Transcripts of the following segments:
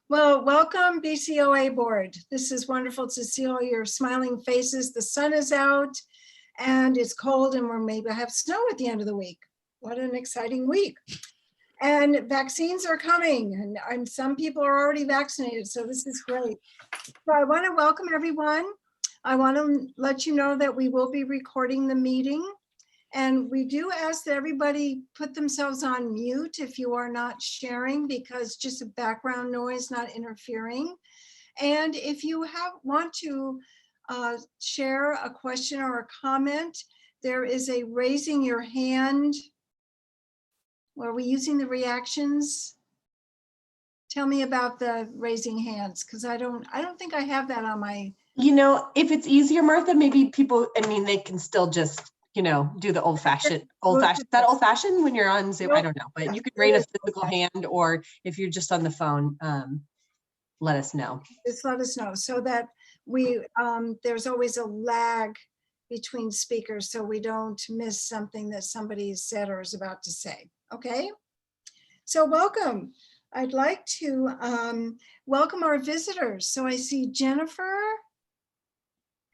Well, welcome BCOA board. This is wonderful to see all your smiling faces. The sun is out and it's cold and we're maybe have snow at the end of the week. What an exciting week. And vaccines are coming and some people are already vaccinated, so this is great. So I want to welcome everyone. I want to let you know that we will be recording the meeting. And we do ask that everybody put themselves on mute if you are not sharing, because just a background noise, not interfering. And if you want to share a question or a comment, there is a raising your hand. Are we using the reactions? Tell me about the raising hands, because I don't think I have that on my. You know, if it's easier, Martha, maybe people, I mean, they can still just, you know, do the old fashioned, that old fashioned when you're on Zoom, I don't know, but you could raise a physical hand, or if you're just on the phone, let us know. Just let us know so that we, there's always a lag between speakers so we don't miss something that somebody said or is about to say, okay? So welcome. I'd like to welcome our visitors. So I see Jennifer,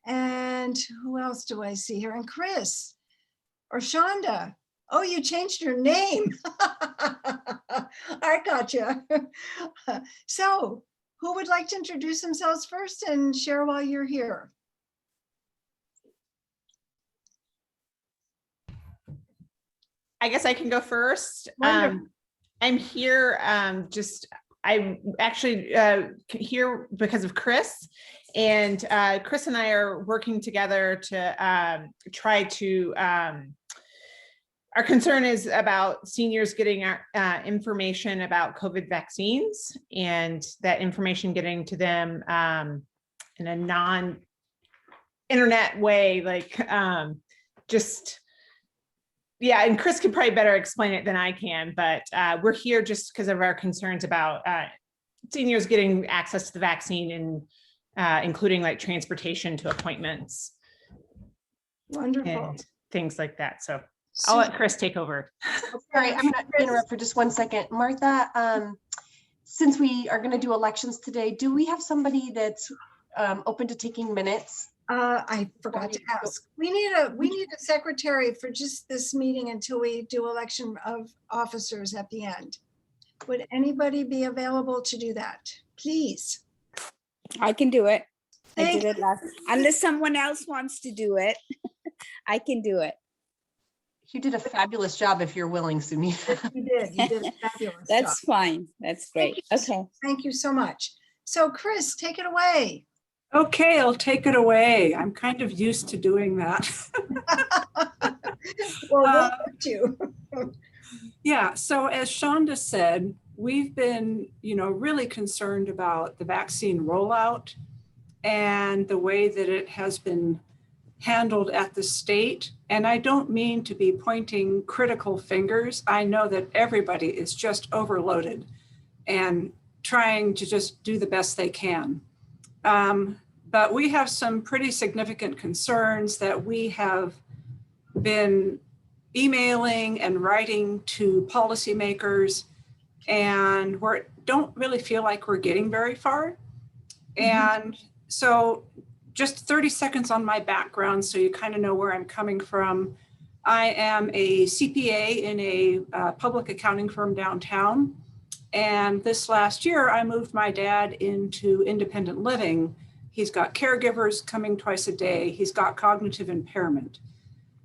and who else do I see here? And Chris or Shonda. Oh, you changed your name. I gotcha. So who would like to introduce themselves first and share while you're here? I guess I can go first. Wonderful. I'm here, I'm actually here because of Chris. And Chris and I are working together to try to, our concern is about seniors getting information about COVID vaccines, and that information getting to them in a non-internet way, like yeah, and Chris could probably better explain it than I can, but we're here just because of our concerns about seniors getting access to the vaccine, and including like transportation to appointments. Wonderful. And things like that. So I'll let Chris take over. Sorry, I'm going to interrupt for just 1 second. Martha, since we are going to do elections today, do we have somebody that's open to taking minutes? I forgot to ask. We need a secretary for just this meeting until we do election of officers at the end. Would anybody be available to do that? Please. I can do it. I did it last. Unless someone else wants to do it, I can do it. You did a fabulous job if you're willing, Sunita. You did a fabulous That's job. fine. That's great. Okay. Thank you so much. So Chris, take it away. Okay, I'll take it away. I'm kind of used to doing that. Well, we'll let you. Yeah, so as Shonda said, we've been, really concerned about the vaccine rollout and the way that it has been handled at the state. And I don't mean to be pointing critical fingers. I know that everybody is just overloaded and trying to just do the best they can. But we have some pretty significant concerns that we have been emailing and writing to policymakers, and we don't really feel like we're getting very far. And so just 30 seconds on my background so you kind of know where I'm coming from. I am a CPA in a public accounting firm downtown. And this last year, I moved my dad into independent living. He's got caregivers coming twice a day. He's got cognitive impairment.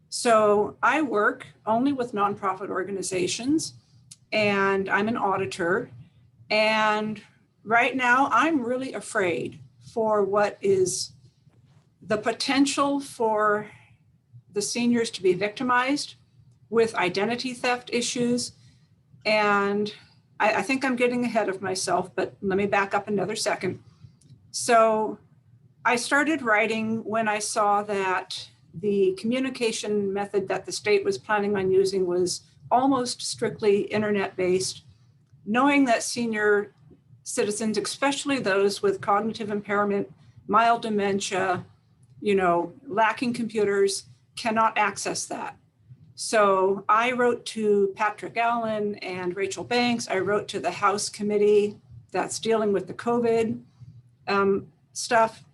So I work only with nonprofit organizations, and I'm an auditor. And right now, I'm really afraid for what is the potential for the seniors to be victimized with identity theft issues. And I think I'm getting ahead of myself, but let me back up another second. So I started writing when I saw that the communication method that the state was planning on using was almost strictly internet-based, knowing that senior citizens, especially those with cognitive impairment, mild dementia, lacking computers, cannot access that. So I wrote to Patrick Allen and Rachel Banks. I wrote to the House committee that's dealing with the COVID stuff.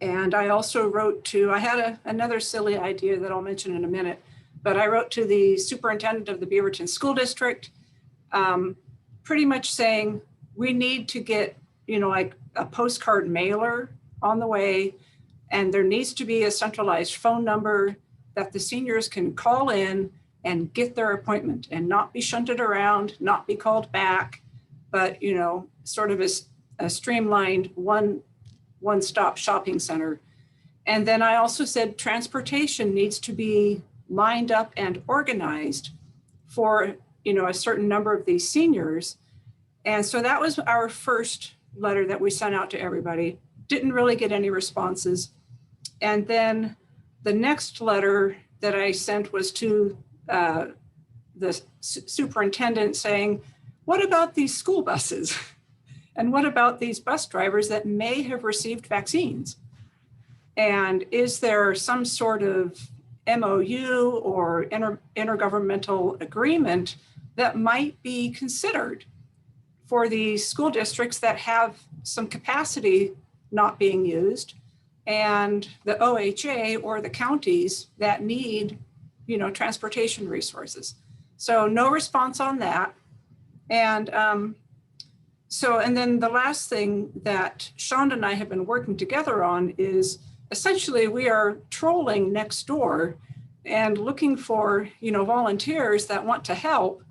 And I also wrote to, I had another silly idea that I'll mention in a minute, but I wrote to the superintendent of the Beaverton School District, pretty much saying we need to get, like a postcard mailer on the way, and there needs to be a centralized phone number that the seniors can call in and get their appointment and not be shunted around, not be called back, but, sort of a streamlined one-stop shopping center. And then I also said transportation needs to be lined up and organized for, a certain number of these seniors. And so that was our first letter that we sent out to everybody. Didn't really get any responses. And then the next letter that I sent was to the superintendent saying, what about these school buses? And what about these bus drivers that may have received vaccines? And is there some sort of MOU or intergovernmental agreement that might be considered for the school districts that have some capacity not being used, and the OHA or the counties that need, transportation resources? So no response on that. And and then the last thing that Shonda and I have been working together on is essentially we are trolling next door and looking for, volunteers that want to help.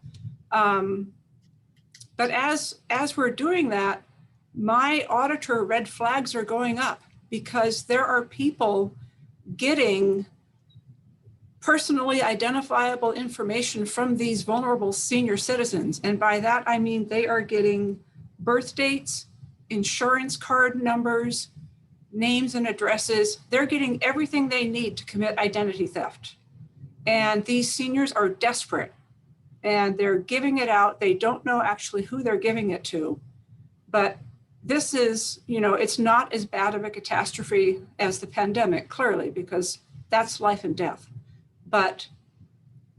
But as we're doing that, my auditor red flags are going up because there are people getting personally identifiable information from these vulnerable senior citizens. And by that, I mean, they are getting birth dates, insurance card numbers, names and addresses. They're getting everything they need to commit identity theft. And these seniors are desperate and they're giving it out. They don't know actually who they're giving it to, but this is, it's not as bad of a catastrophe as the pandemic, clearly, because that's life and death. But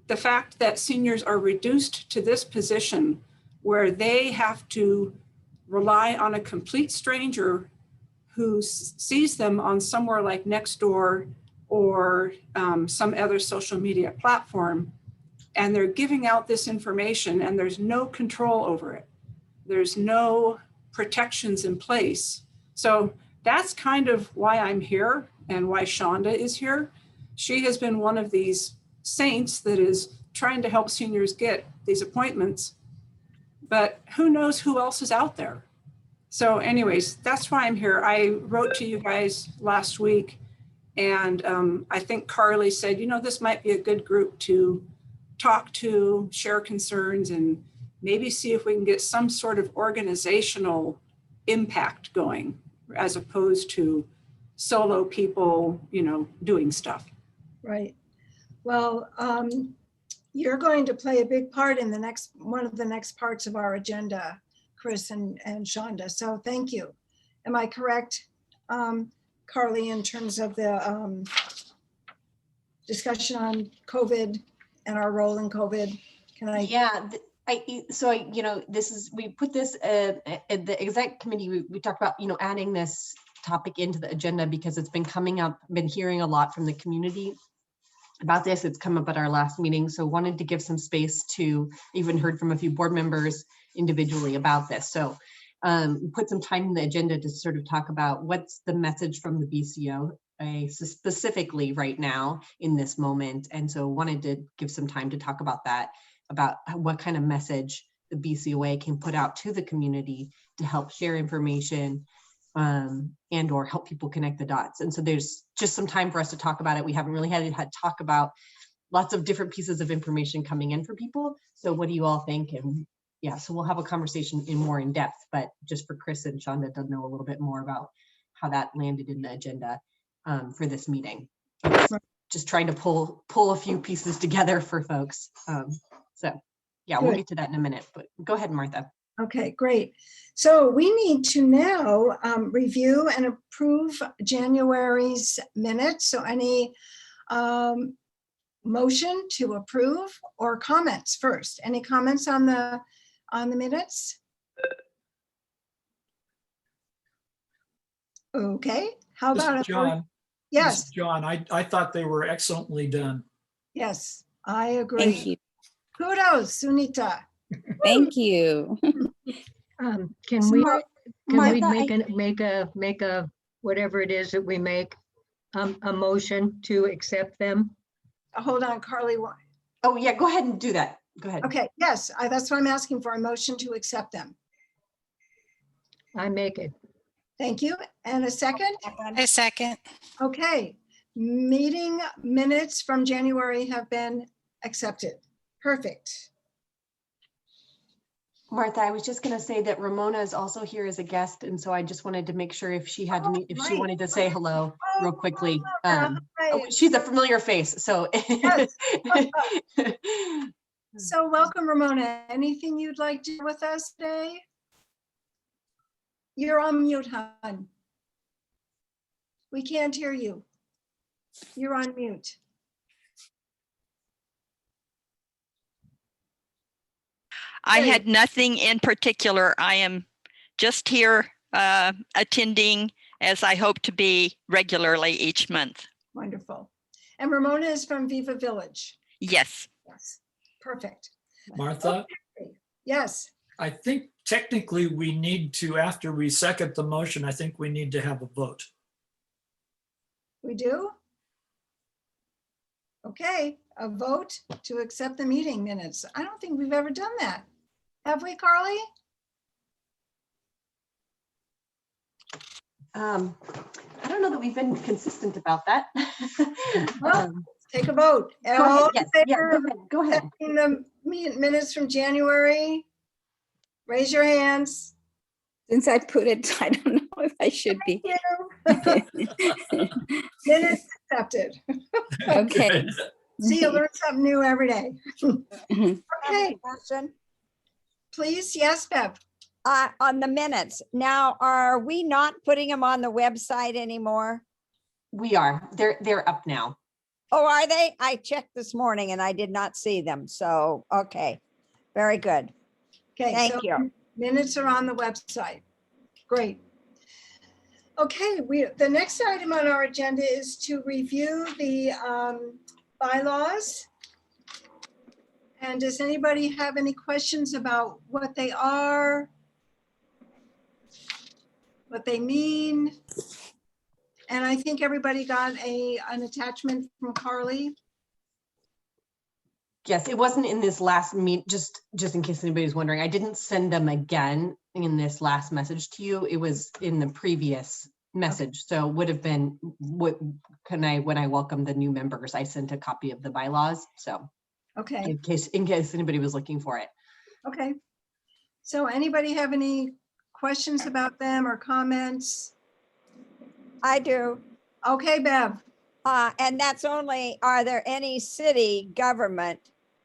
the fact that seniors are reduced to this position where they have to rely on a complete stranger who sees them on somewhere like Nextdoor or some other social media platform, and they're giving out this information and there's no control over it. There's no protections in place. So that's kind of why I'm here and why Shonda is here. She has been one of these saints that is trying to help seniors get these appointments, but who knows who else is out there. So anyways, that's why I'm here. I wrote to you guys last week, and I think Carley said, this might be a good group to talk to, share concerns, and maybe see if we can get some sort of organizational impact going, as opposed to solo people, doing stuff. Right. Well, you're going to play a big part in one of the next parts of our agenda, Chris and Shonda. So thank you. Am I correct, Carley, in terms of the discussion on COVID and our role in COVID? Can I? Yeah. We put this at the exec committee. We talked about, adding this topic into the agenda because it's been coming up, been hearing a lot from the community about this. It's come up at our last meeting. So wanted to give some space to, even heard from a few board members individually about this. So put some time in the agenda to sort of talk about what's the message from the BCOA specifically right now in this moment. And so wanted to give some time to talk about that, about what kind of message the BCOA can put out to the community to help share information and or help people connect the dots. And so there's just some time for us to talk about it. We haven't really had talk about lots of different pieces of information coming in for people. So what do you all think? And yeah, so we'll have a conversation more in depth, but just for Chris and Shonda to know a little bit more about how that landed in the agenda for this meeting. Just trying to pull a few pieces together for folks. So yeah, we'll get to that in a minute, but go ahead, Martha. Okay, great. So we need to now review and approve January's minutes. So any motion to approve or comments first? Any comments on the minutes? Okay, how This about? is John. This Yes, is John, I thought they were excellently done. yes, I Thank agree. you. Kudos, Sunita. Thank you. Can So we, Mar- can we Martha, make a, whatever it is that we make, a motion to accept them? Hold on, Carly. oh yeah, go ahead and do that. Go ahead. Okay, yes, that's what I'm asking for, a motion to accept them. I make it. Thank you. And a second? A second. Okay, meeting minutes from January have been accepted. Perfect. Martha, I was just going to say that Ramona is also here as a guest, and so I just wanted to make sure if she had any, if she right. wanted to say hello real quickly. Right. She's a familiar face, so. Yes. So welcome, Ramona. Anything you'd like to do with us today? You're on mute, hon. We can't hear you. You're on mute. I Great. had nothing in particular. I am just here attending as I hope to be regularly each month. Wonderful. And Ramona is from Viva Village. Yes. Yes, perfect. Martha, Yes, I think technically we need to, after we second the motion, I think we need to have a vote. we do. Okay, a vote to accept the meeting minutes. I don't think we've ever done that. Have we, Carly? I don't know that we've been consistent about that. Well, Take a vote. Go ahead. All in Yes, yeah, favor of go ahead. accepting the minutes from January? Raise your hands. Since I put it, I don't know if I should be. Thank you. Minutes accepted. Okay. See, you learn something new every day. Mhm. Okay, Question, please. Yes, Bev. on the minutes. Now, are we not putting them on the website anymore? We are. They're up now. Oh, are they? I checked this morning and I did not see them. So, okay, very good. Okay, Thank so you. minutes are on the website. Great. Okay, the next item on our agenda is to review the bylaws. And does anybody have any questions about what they are? What they mean? And I think everybody got an attachment from Carly. Yes, it wasn't in this last meet, just in case anybody's wondering. I didn't send them again in this last message to you. It was in the previous message. So would have been when I welcomed the new members, I sent a copy of the bylaws. So Okay, in case anybody was looking for it. okay. So anybody have any questions about them or comments? I do. Okay, Bev. And that's only, are there any city government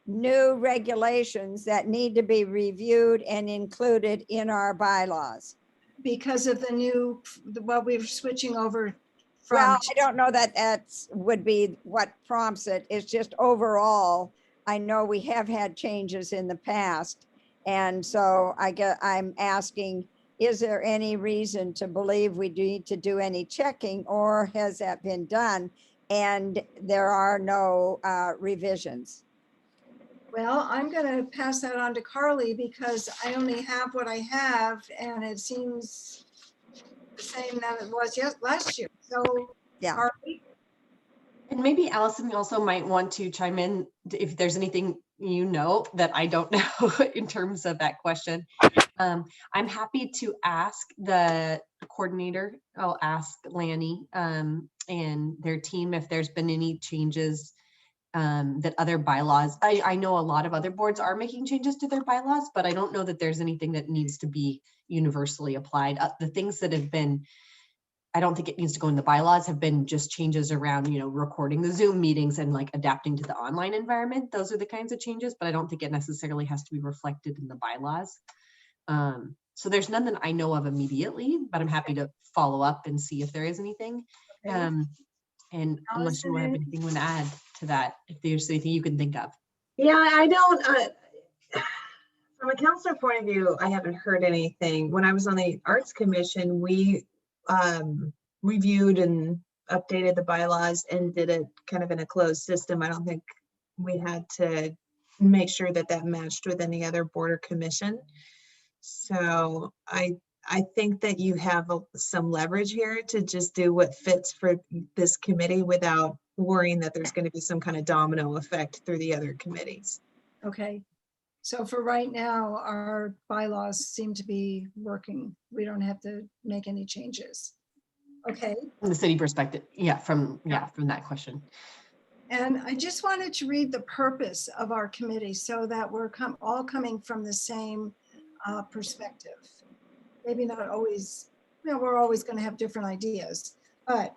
new regulations that need to be reviewed and included in our bylaws? Because of the new, what we're switching over from. Well, I don't know that that's would be what prompts it. It's just overall, I know we have had changes in the past. And so I'm asking, is there any reason to believe we need to do any checking, or has that been done and there are no revisions? Well, I'm going to pass that on to Carly because I only have what I have and it seems the same that it was last year. So, Yeah. Carly? And maybe Allison also might want to chime in if there's anything you know that I don't know in terms of that question. I'm happy to ask the coordinator. I'll ask Lanny and their team if there's been any changes that other bylaws. I know a lot of other boards are making changes to their bylaws, but I don't know that there's anything that needs to be universally applied. The things that have been, I don't think it needs to go in the bylaws, have been just changes around, recording the Zoom meetings and like adapting to the online environment. Those are the kinds of changes, but I don't think it necessarily has to be reflected in the bylaws. So there's none that I know of immediately, but I'm happy to follow up and see if there is anything. Okay. And unless you have anything you want to add to that, if there's anything you can think of. Yeah, I don't, from a counselor point of view, I haven't heard anything. When I was on the Arts Commission, we reviewed and updated the bylaws and did it kind of in a closed system. I don't think we had to make sure that that matched with any other board or commission. So I think that you have some leverage here to just do what fits for this committee without worrying that there's going to be some kind of domino effect through the other committees. Okay. So for right now, our bylaws seem to be working. We don't have to make any changes. Okay. From the city perspective, from that question. And I just wanted to read the purpose of our committee so that we're all coming from the same perspective. Maybe not always, we're always going to have different ideas, but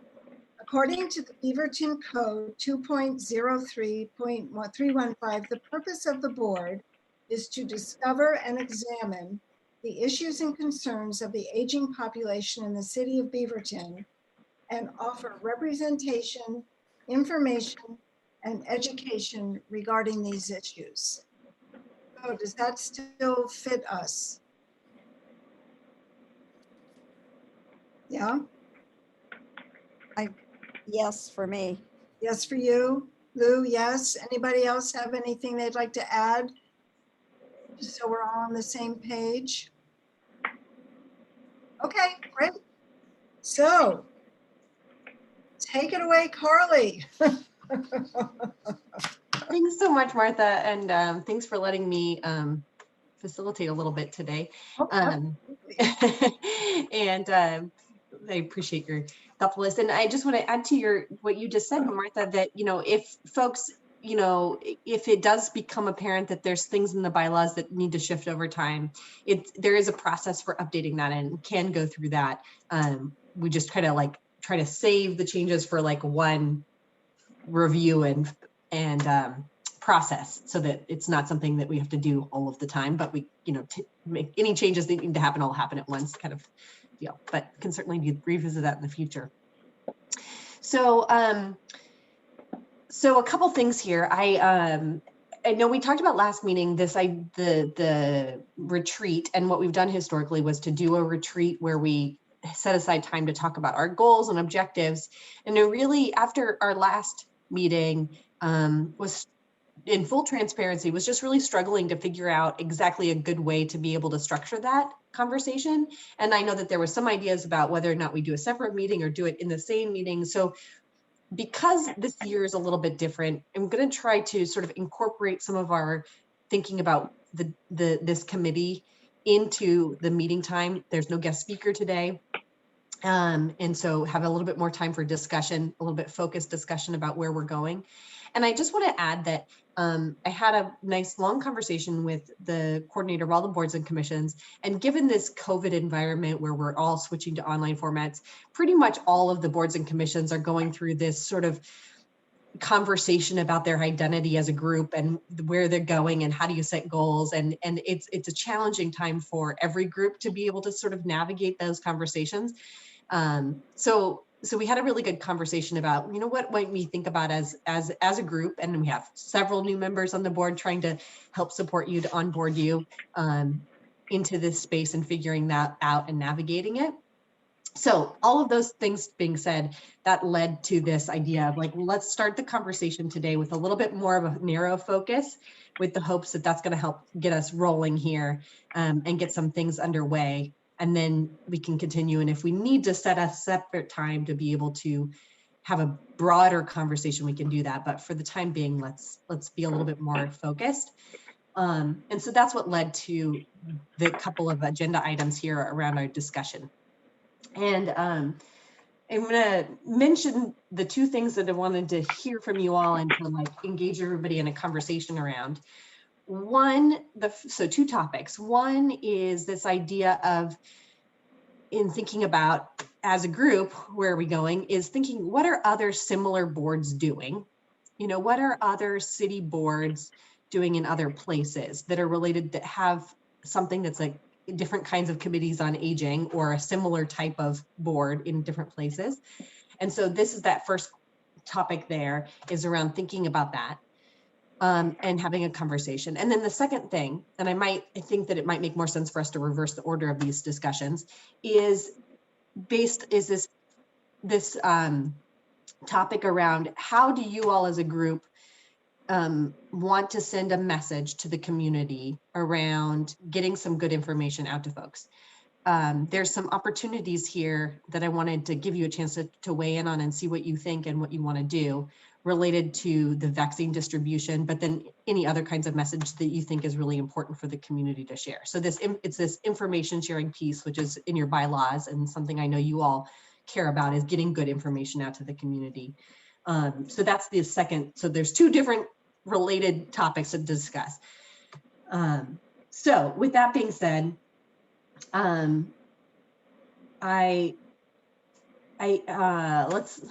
according to the Beaverton Code 2.03.315, the purpose of the board is to discover and examine the issues and concerns of the aging population in the city of Beaverton and offer representation, information, and education regarding these issues. So does that still fit us? Yeah? Yes, for me. Yes for you? Lou, yes? Anybody else have anything they'd like to add? Just so we're all on the same page. Okay, great. So take it away, Carley. Thanks so much, Martha, and thanks for letting me facilitate a little bit today. And I appreciate your thoughtfulness. And I just want to add to what you just said, Martha, that, if folks, if it does become apparent that there's things in the bylaws that need to shift over time, there is a process for updating that and can go through that. We just kind of try to save the changes for one review and process, so that it's not something that we have to do all of the time, but we, make any changes that need to happen all happen at once kind of deal, but can certainly revisit that in the future. So, so a couple things here. I know we talked about last meeting, the retreat, and what we've done historically was to do a retreat where we set aside time to talk about our goals and objectives. And it really, after our last meeting, was in full transparency, was just really struggling to figure out exactly a good way to be able to structure that conversation. And I know that there were some ideas about whether or not we do a separate meeting or do it in the same meeting. So because this year is a little bit different, I'm going to try to sort of incorporate some of our thinking about this committee into the meeting time. There's no guest speaker today. And so have a little bit more time for discussion, a little bit focused discussion about where we're going. And I just want to add that I had a nice long conversation with the coordinator of all the boards and commissions. And given this COVID environment where we're all switching to online formats, pretty much all of the boards and commissions are going through this sort of conversation about their identity as a group and where they're going and how do you set goals. And it's a challenging time for every group to be able to sort of navigate those conversations. So we had a really good conversation about, what might we think about as a group, and we have several new members on the board trying to help support you, to onboard you into this space and figuring that out and navigating it. So all of those things being said, that led to this idea of let's start the conversation today with a little bit more of a narrow focus, with the hopes that that's going to help get us rolling here and get some things underway. And then we can continue. And if we need to set a separate time to be able to have a broader conversation, we can do that. But for the time being, let's be a little bit more focused. And so that's what led to the couple of agenda items here around our discussion. And I'm going to mention the two things that I wanted to hear from you all and to engage everybody in a conversation around. So two topics. One is this idea of, in thinking about as a group, where are we going, is thinking, what are other similar boards doing? What are other city boards doing in other places that are related, that have something that's different kinds of committees on aging or a similar type of board in different places? And so this is that first topic there, is around thinking about that. And having a conversation. And then the second thing, and I think that it might make more sense for us to reverse the order of these discussions, is this topic around how do you all as a group want to send a message to the community around getting some good information out to folks. There's some opportunities here that I wanted to give you a chance to weigh in on and see what you think and what you want to do related to the vaccine distribution, but then any other kinds of message that you think is really important for the community to share. So it's this information sharing piece, which is in your bylaws, and something I know you all care about is getting good information out to the community. So that's the second. So there's two different related topics to discuss. So with that being said, let's.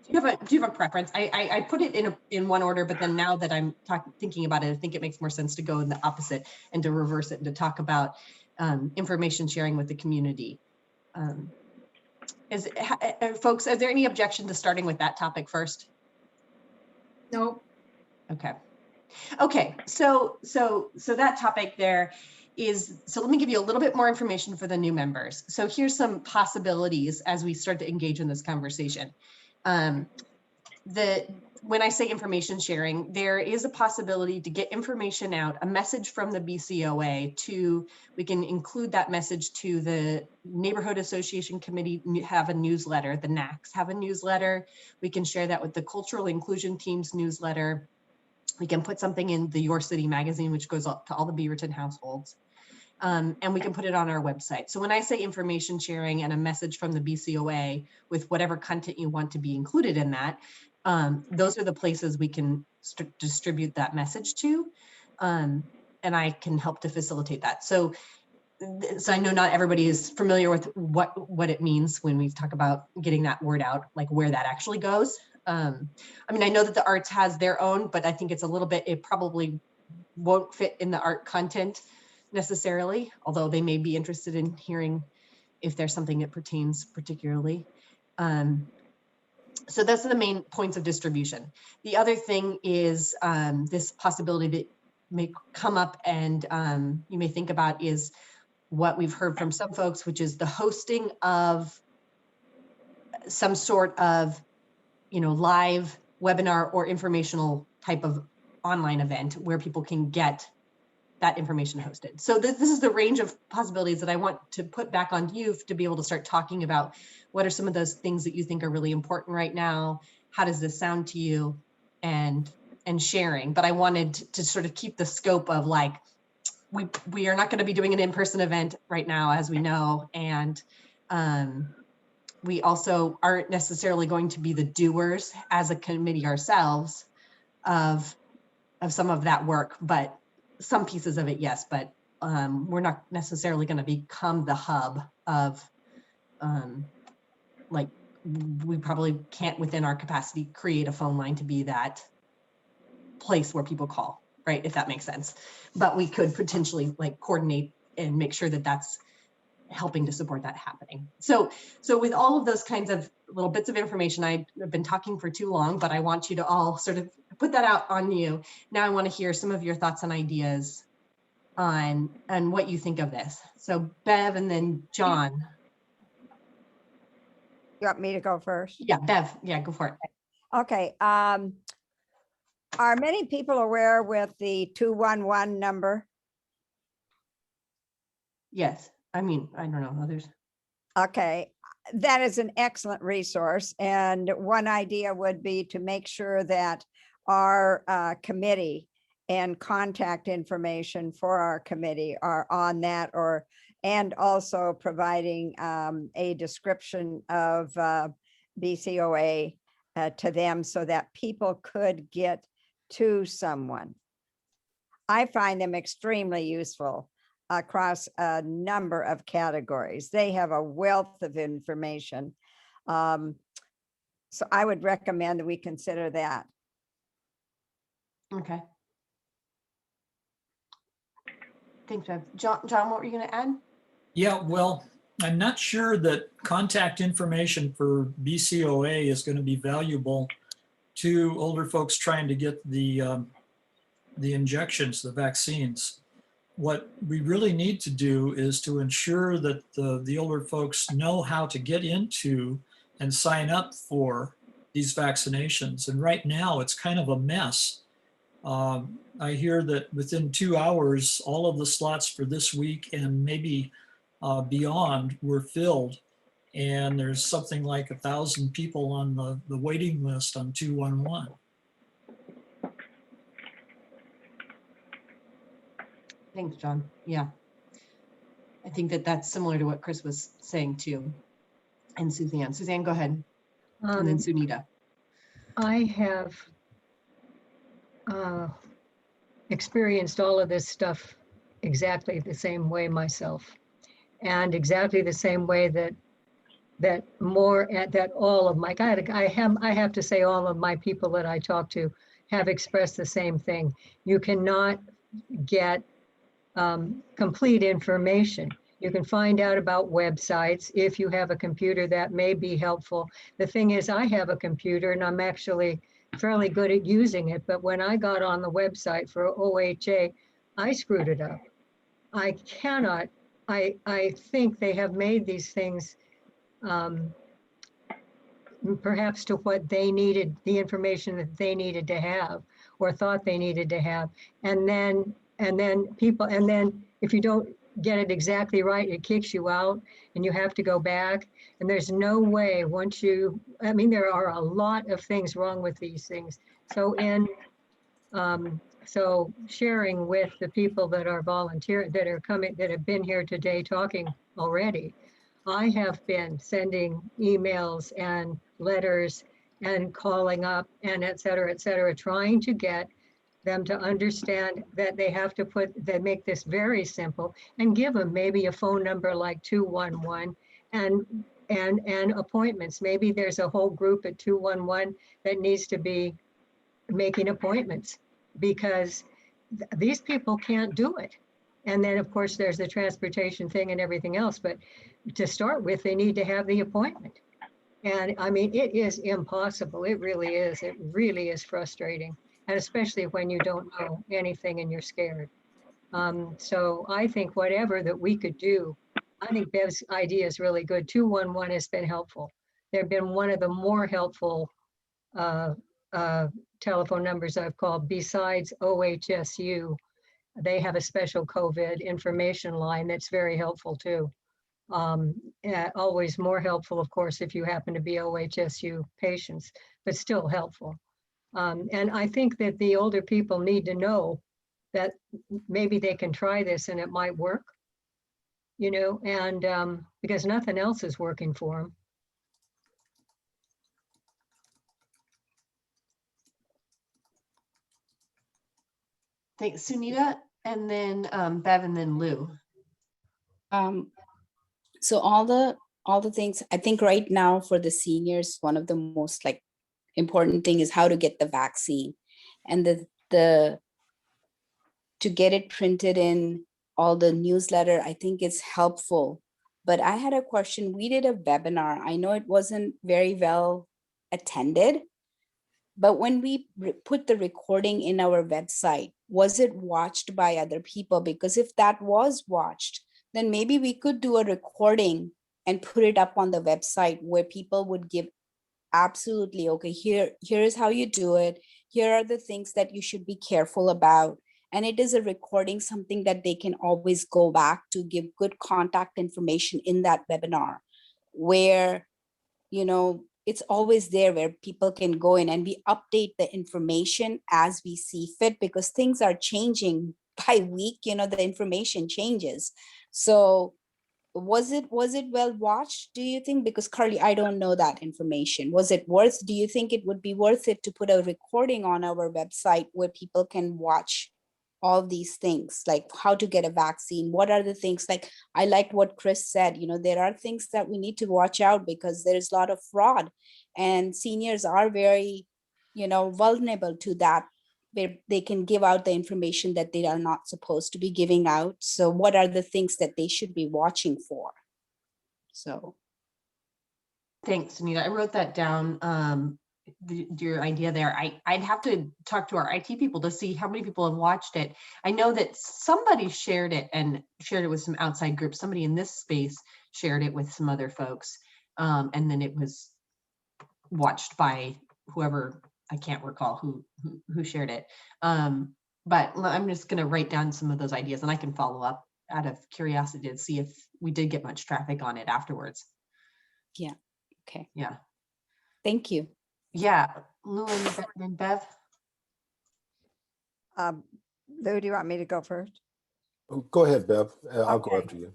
Do you have a preference? I put it in one order, but then now that I'm thinking about it, I think it makes more sense to go in the opposite and to reverse it and to talk about information sharing with the community. Folks, is there any objection to starting with that topic first? No. Okay. Okay. So that topic there is, so let me give you a little bit more information for the new members. So here's some possibilities as we start to engage in this conversation. When I say information sharing, there is a possibility to get information out, a message from the BCOA we can include that message to the Neighborhood Association Committee, have a newsletter, the NACs have a newsletter. We can share that with the Cultural Inclusion Team's newsletter. We can put something in the Your City magazine, which goes up to all the Beaverton households. And we can put it on our website. So when I say information sharing and a message from the BCOA with whatever content you want to be included in that, those are the places we can distribute that message to. And I can help to facilitate that. So I know not everybody is familiar with what it means when we talk about getting that word out, like where that actually goes. I mean, I know that the arts has their own, but I think it's a little bit, it probably won't fit in the art content necessarily, although they may be interested in hearing if there's something that pertains particularly. So that's the main points of distribution. The other thing is this possibility that may come up and you may think about is what we've heard from some folks, which is the hosting of some sort of, live webinar or informational type of online event where people can get that information hosted. So this is the range of possibilities that I want to put back on you to be able to start talking about what are some of those things that you think are really important right now? How does this sound to you? And sharing. But I wanted to sort of keep the scope of like, we are not going to be doing an in-person event right now, as we know. And we also aren't necessarily going to be the doers as a committee ourselves of some of that work, but some pieces of it, yes, but we're not necessarily going to become the hub of, like, we probably can't within our capacity create a phone line to be that place where people call, right? If that makes sense. But we could potentially like coordinate and make sure that that's helping to support that happening. So with all of those kinds of little bits of information, I've been talking for too long, but I want you to all sort of put that out on you. Now I want to hear some of your thoughts and ideas on what you think of this. So Bev and then John. You want me to go first? Yeah, Bev, yeah, go for it. Okay. Are many people aware with the 211 number? Yes. I mean, I don't know others. Okay, that is an excellent resource. And one idea would be to make sure that our committee and contact information for our committee are on that, and also providing a description of BCOA to them so that people could get to someone. I find them extremely useful across a number of categories. They have a wealth of information. So I would recommend that we consider that. Okay. Thanks, Bev. John, what were you going to add? Yeah, well, I'm not sure that contact information for BCOA is going to be valuable to older folks trying to get the injections, the vaccines. what we really need to do is to ensure that the older folks know how to get into and sign up for these vaccinations. And right now it's kind of a mess. I hear that within 2 hours, all of the slots for this week and maybe beyond were filled. And there's something like 1,000 people on the waiting list on 211. Thanks, John. Yeah. I think that that's similar to what Chris was saying too. And Suzanne. Suzanne, go ahead. And then Sunita. I have experienced all of this stuff exactly the same way myself, and exactly the same way that all of my, I have to say all of my people that I talk to have expressed the same thing. You cannot get complete information. You can find out about websites. If you have a computer, that may be helpful. The thing is, I have a computer and I'm actually fairly good at using it, but when I got on the website for OHA, I screwed it up. I cannot, I think they have made these things perhaps to what they needed, the information that they needed to have or thought they needed to have. And then if you don't get it exactly right, it kicks you out and you have to go back. And there's no way once you, I mean, there are a lot of things wrong with these things. So so sharing with the people that are volunteer, that are coming, that have been here today talking already, I have been sending emails and letters and calling up and et cetera, trying to get them to understand that they have to they make this very simple and give them maybe a phone number like 211 and appointments. Maybe there's a whole group at 211 that needs to be making appointments because these people can't do it. And then of course there's the transportation thing and everything else, but to start with, they need to have the appointment. And I mean, it is impossible. It really is. It really is frustrating. And especially when you don't know anything and you're scared. So I think whatever that we could do, I think Bev's idea is really good. 211 has been helpful. They've been one of the more helpful telephone numbers I've called besides OHSU. They have a special COVID information line that's very helpful too. Always more helpful, of course, if you happen to be OHSU patients, but still helpful. And I think that the older people need to know that maybe they can try this and it might work, you know, and because nothing else is working for them. Thanks, Sunita, and then Bev, and then Lou. So all the things, I think right now for the seniors, one of the most like important thing is how to get the vaccine, and the to get it printed in all the newsletter, I think is helpful. But I had a question. We did a webinar. I know it wasn't very well attended, but when we put the recording in our website, was it watched by other people? Because if that was watched, then maybe we could do a recording and put it up on the website where people would give absolutely, okay, here is how you do it. Here are the things that you should be careful about. And it is a recording, something that they can always go back to, give good contact information in that webinar where, you know, it's always there where people can go in and we update the information as we see fit, because things are changing by week, you know, the information changes. So was it well watched, do you think? Because Carley, I don't know that information. Was it worth, do you think it would be worth it to put a recording on our website where people can watch all these things, like how to get a vaccine? What are the things, like I liked what Chris said, you know, there are things that we need to watch out because there's a lot of fraud and seniors are very, you know, vulnerable to that, where they can give out the information that they are not supposed to be giving out. So what are the things that they should be watching for? So. Thanks, Anita. I wrote that down. your idea there. I'd have to talk to our IT people to see how many people have watched it. I know that somebody shared it and shared it with some outside groups. Somebody in this space shared it with some other folks. And then it was watched by whoever, I can't recall who shared it. But I'm just going to write down some of those ideas and I can follow up out of curiosity to see if we did get much traffic on it afterwards. Yeah. Okay. Yeah. Thank you. Yeah. Lou and Bev. Lou, do you want me to go first? Oh, go ahead, Bev. I'll go Okay. after you.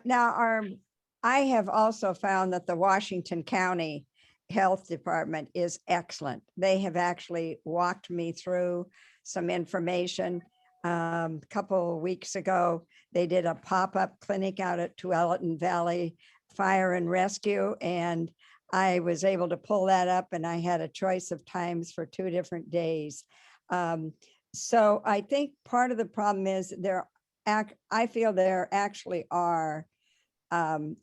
Now, I have also found that the Washington County Health Department is excellent. They have actually walked me through some information. A couple of weeks ago, they did a pop-up clinic out at Tualatin Valley Fire and Rescue, and I was able to pull that up, and I had a choice of times for 2 different days. So I think part of the problem is I feel there actually are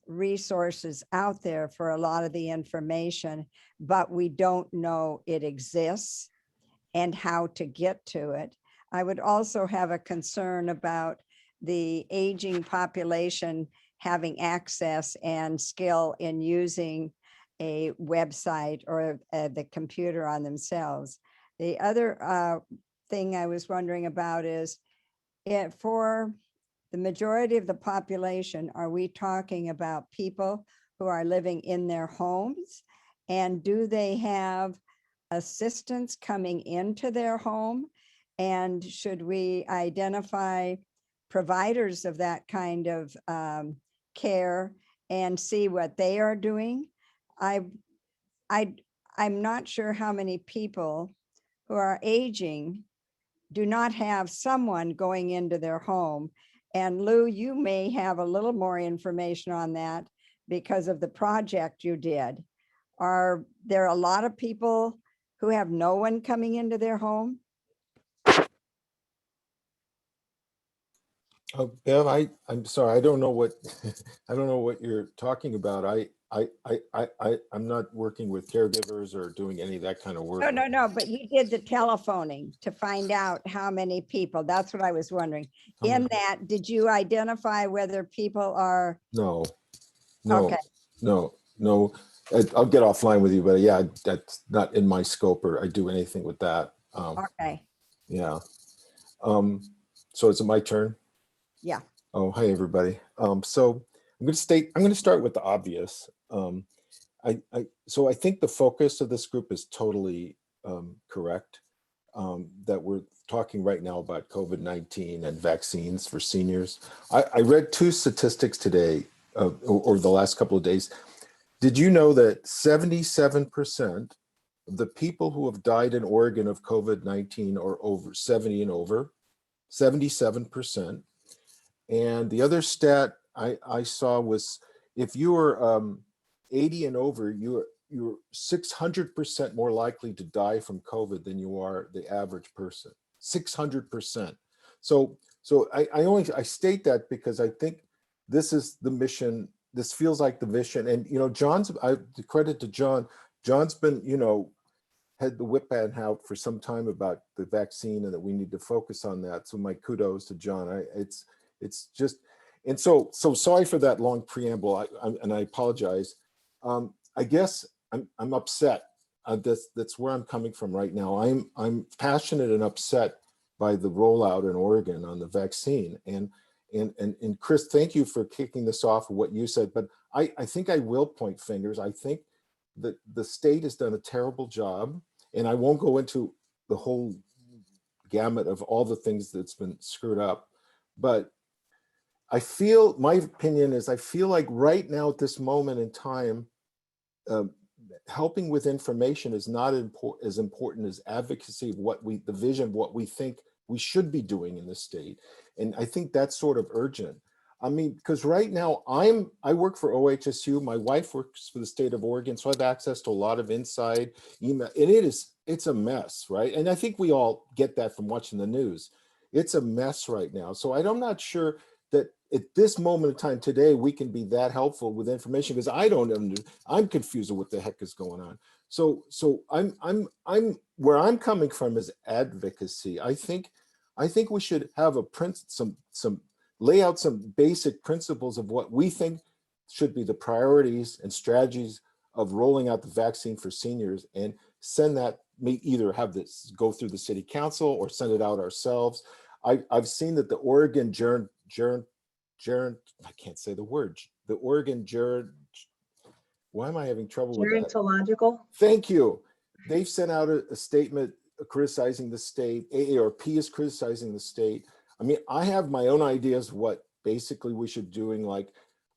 resources out there for a lot of the information, but we don't know it exists and how to get to it. I would also have a concern about the aging population having access and skill in using a website or the computer on themselves. The other thing I was wondering about is for the majority of the population, are we talking about people who are living in their homes? And do they have assistance coming into their home? And should we identify providers of that kind of care and see what they are doing? I'm not sure how many people who are aging do not have someone going into their home. And Lou, you may have a little more information on that because of the project you did. Are there a lot of people who have no one coming into their home? Bev, I'm sorry, I don't know what I don't know what you're talking about. I'm not working with caregivers or doing any of that kind of work. No, but you did the telephoning to find out how many people. That's what I was wondering. In that, did you identify whether people are? No. Okay. No. I'll get offline with you, but yeah, that's not in my scope or I do anything with that. Okay. Yeah. So is it my turn? Yeah. Oh, hi, everybody. So I'm going to start with the obvious. So I think the focus of this group is totally correct, that we're talking right now about COVID-19 and vaccines for seniors. I read 2 statistics today or the last couple of days. Did you know that 77% of the people who have died in Oregon of COVID-19 are over 70 and over? 77%. And the other stat I saw was if you were 80 and over, you're 600% more likely to die from COVID than you are the average person. 600%. So I state that because I think this is the mission. This feels like the vision. And the credit to John. John's been had the whip hand out for some time about the vaccine and that we need to focus on that. So my kudos to John. It's just, and so sorry for that long preamble. And I apologize. I guess I'm upset. That's where I'm coming from right now. I'm passionate and upset by the rollout in Oregon on the vaccine. And Chris, thank you for kicking this off of what you said. But I think I will point fingers. I think that the state has done a terrible job, and I won't go into the whole gamut of all the things that's been screwed up. But my opinion is I feel like right now at this moment in time, helping with information is not as important as advocacy of the vision of what we think we should be doing in the state. And I think that's sort of urgent. I mean, because right now I work for OHSU. My wife works for the state of Oregon, so I have access to a lot of inside email, and it's a mess, right? And I think we all get that from watching the news. It's a mess right now. So I'm not sure that at this moment in time today, we can be that helpful with information, because I'm confused with what the heck is going on. So I'm where I'm coming from is advocacy. I think we should have lay out some basic principles of what we think should be the priorities and strategies of rolling out the vaccine for seniors, and send that, either have this go through the city council or send it out ourselves. I've seen that the Oregon I can't say the word. The Oregon why am I having trouble with that? Gerontological. Thank you. They've sent out a statement criticizing the state. AARP is criticizing the state. I mean, I have my own ideas what basically we should doing. Like,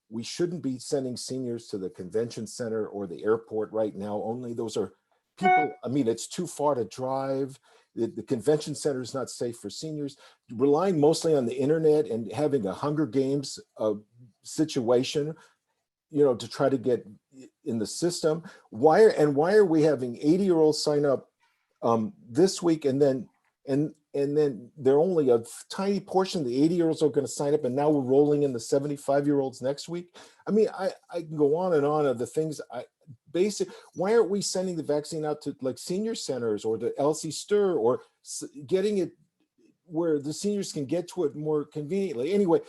we shouldn't be sending seniors to the convention center or the airport right now. Only those are people. I mean, it's too far to drive. The convention center is not safe for seniors. Relying mostly on the internet and having a Hunger Games situation, to try to get in the system. Why are we having 80-year-olds sign up this week, and then they're only a tiny portion of the 80-year-olds are going to sign up, and now we're rolling in the 75-year-olds next week? I mean, I can go on and on of the things. Why aren't we sending the vaccine out to like senior centers or the LC Stir, or getting it where the seniors can get to it more conveniently? Anyway,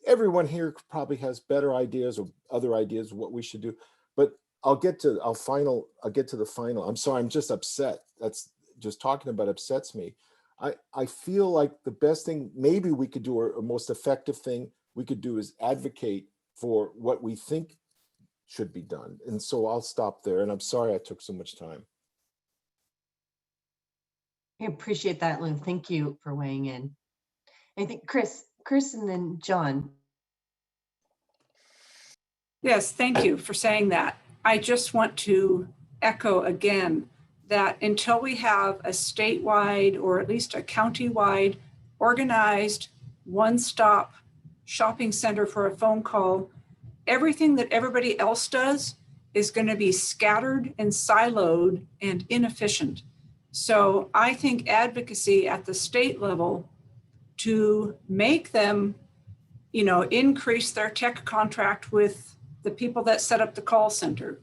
everyone here probably has better ideas or other ideas of what we should do, but I'll get to the final. I'm sorry, I'm just upset. That's just talking about upsets me. I feel like the best thing maybe we could do, or a most effective thing we could do, is advocate for what we think should be done. And so I'll stop there, and I'm sorry I took so much time. I appreciate that, Lou. Thank you for weighing in. I think Chris, and then John. Yes, thank you for saying that. I just want to echo again that until we have a statewide, or at least a county-wide, organized, one-stop shopping center for a phone call, everything that everybody else does is going to be scattered and siloed and inefficient. So I think advocacy at the state level to make them, increase their tech contract with the people that set up the call center,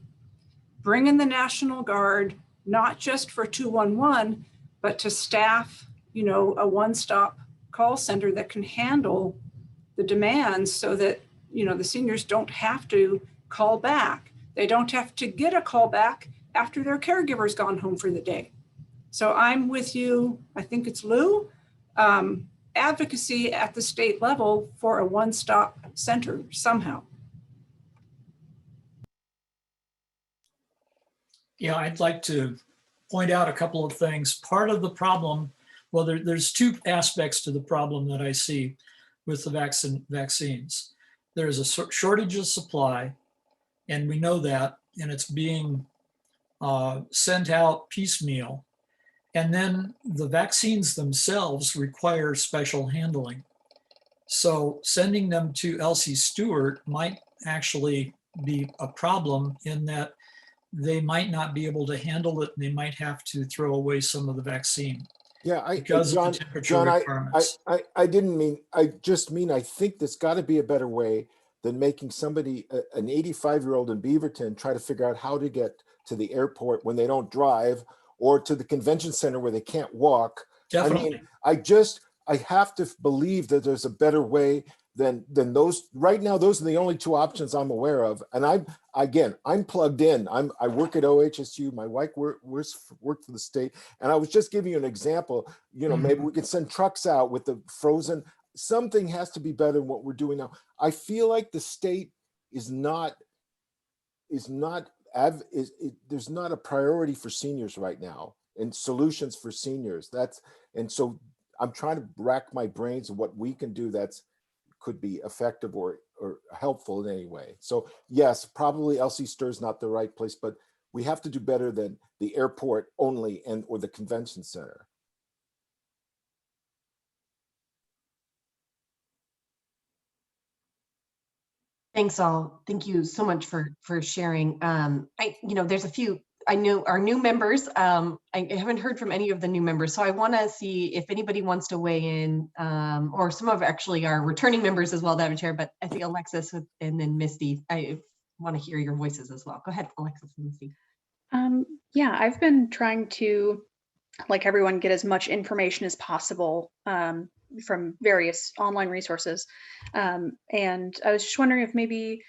bring in the National Guard, not just for 211, but to staff, a one-stop call center that can handle the demands, so that, the seniors don't have to call back. They don't have to get a call back after their caregiver's gone home for the day. So I'm with you. I think it's Lou. Advocacy at the state level for a one-stop center somehow. Yeah, I'd like to point out a couple of things. Part of the problem, well, there's two aspects to the problem that I see with the vaccines. There's a shortage of supply, and we know that, and it's being sent out piecemeal. And then the vaccines themselves require special handling. So sending them to Elsie Stewart might actually be a problem, in that they might not be able to handle it, and they might have to throw away some of the vaccine. Yeah, because of the temperature requirements. I didn't mean, I just mean, I think there's got to be a better way than making somebody, an 85-year-old in Beaverton, try to figure out how to get to the airport when they don't drive, or to the convention center where they can't walk. Definitely. I mean, I have to believe that there's a better way than those. Right now, those are the only two options I'm aware of. And I'm plugged in. I work at OHSU. My wife worked for the state. And I was just giving you an example. Maybe we could send trucks out with the frozen. Something has to be better than what we're doing now. I feel like the state there's not a priority for seniors right now, and solutions for seniors. And so I'm trying to rack my brains of what we can do that's could be effective or helpful in any way. So yes, probably LC Stir is not the right place, but we have to do better than the airport only or the convention center. Thanks all. Thank you so much for sharing. There's a few I know our new members, I haven't heard from any of the new members, so I want to see if anybody wants to weigh in, or some of actually our returning members as well, Madam Chair, but I think Alexis and then Misty, I want to hear your voices as well. Go ahead, Alexis and Misty. Yeah, I've been trying to, like everyone, get as much information as possible from various online resources. And I was just wondering if maybe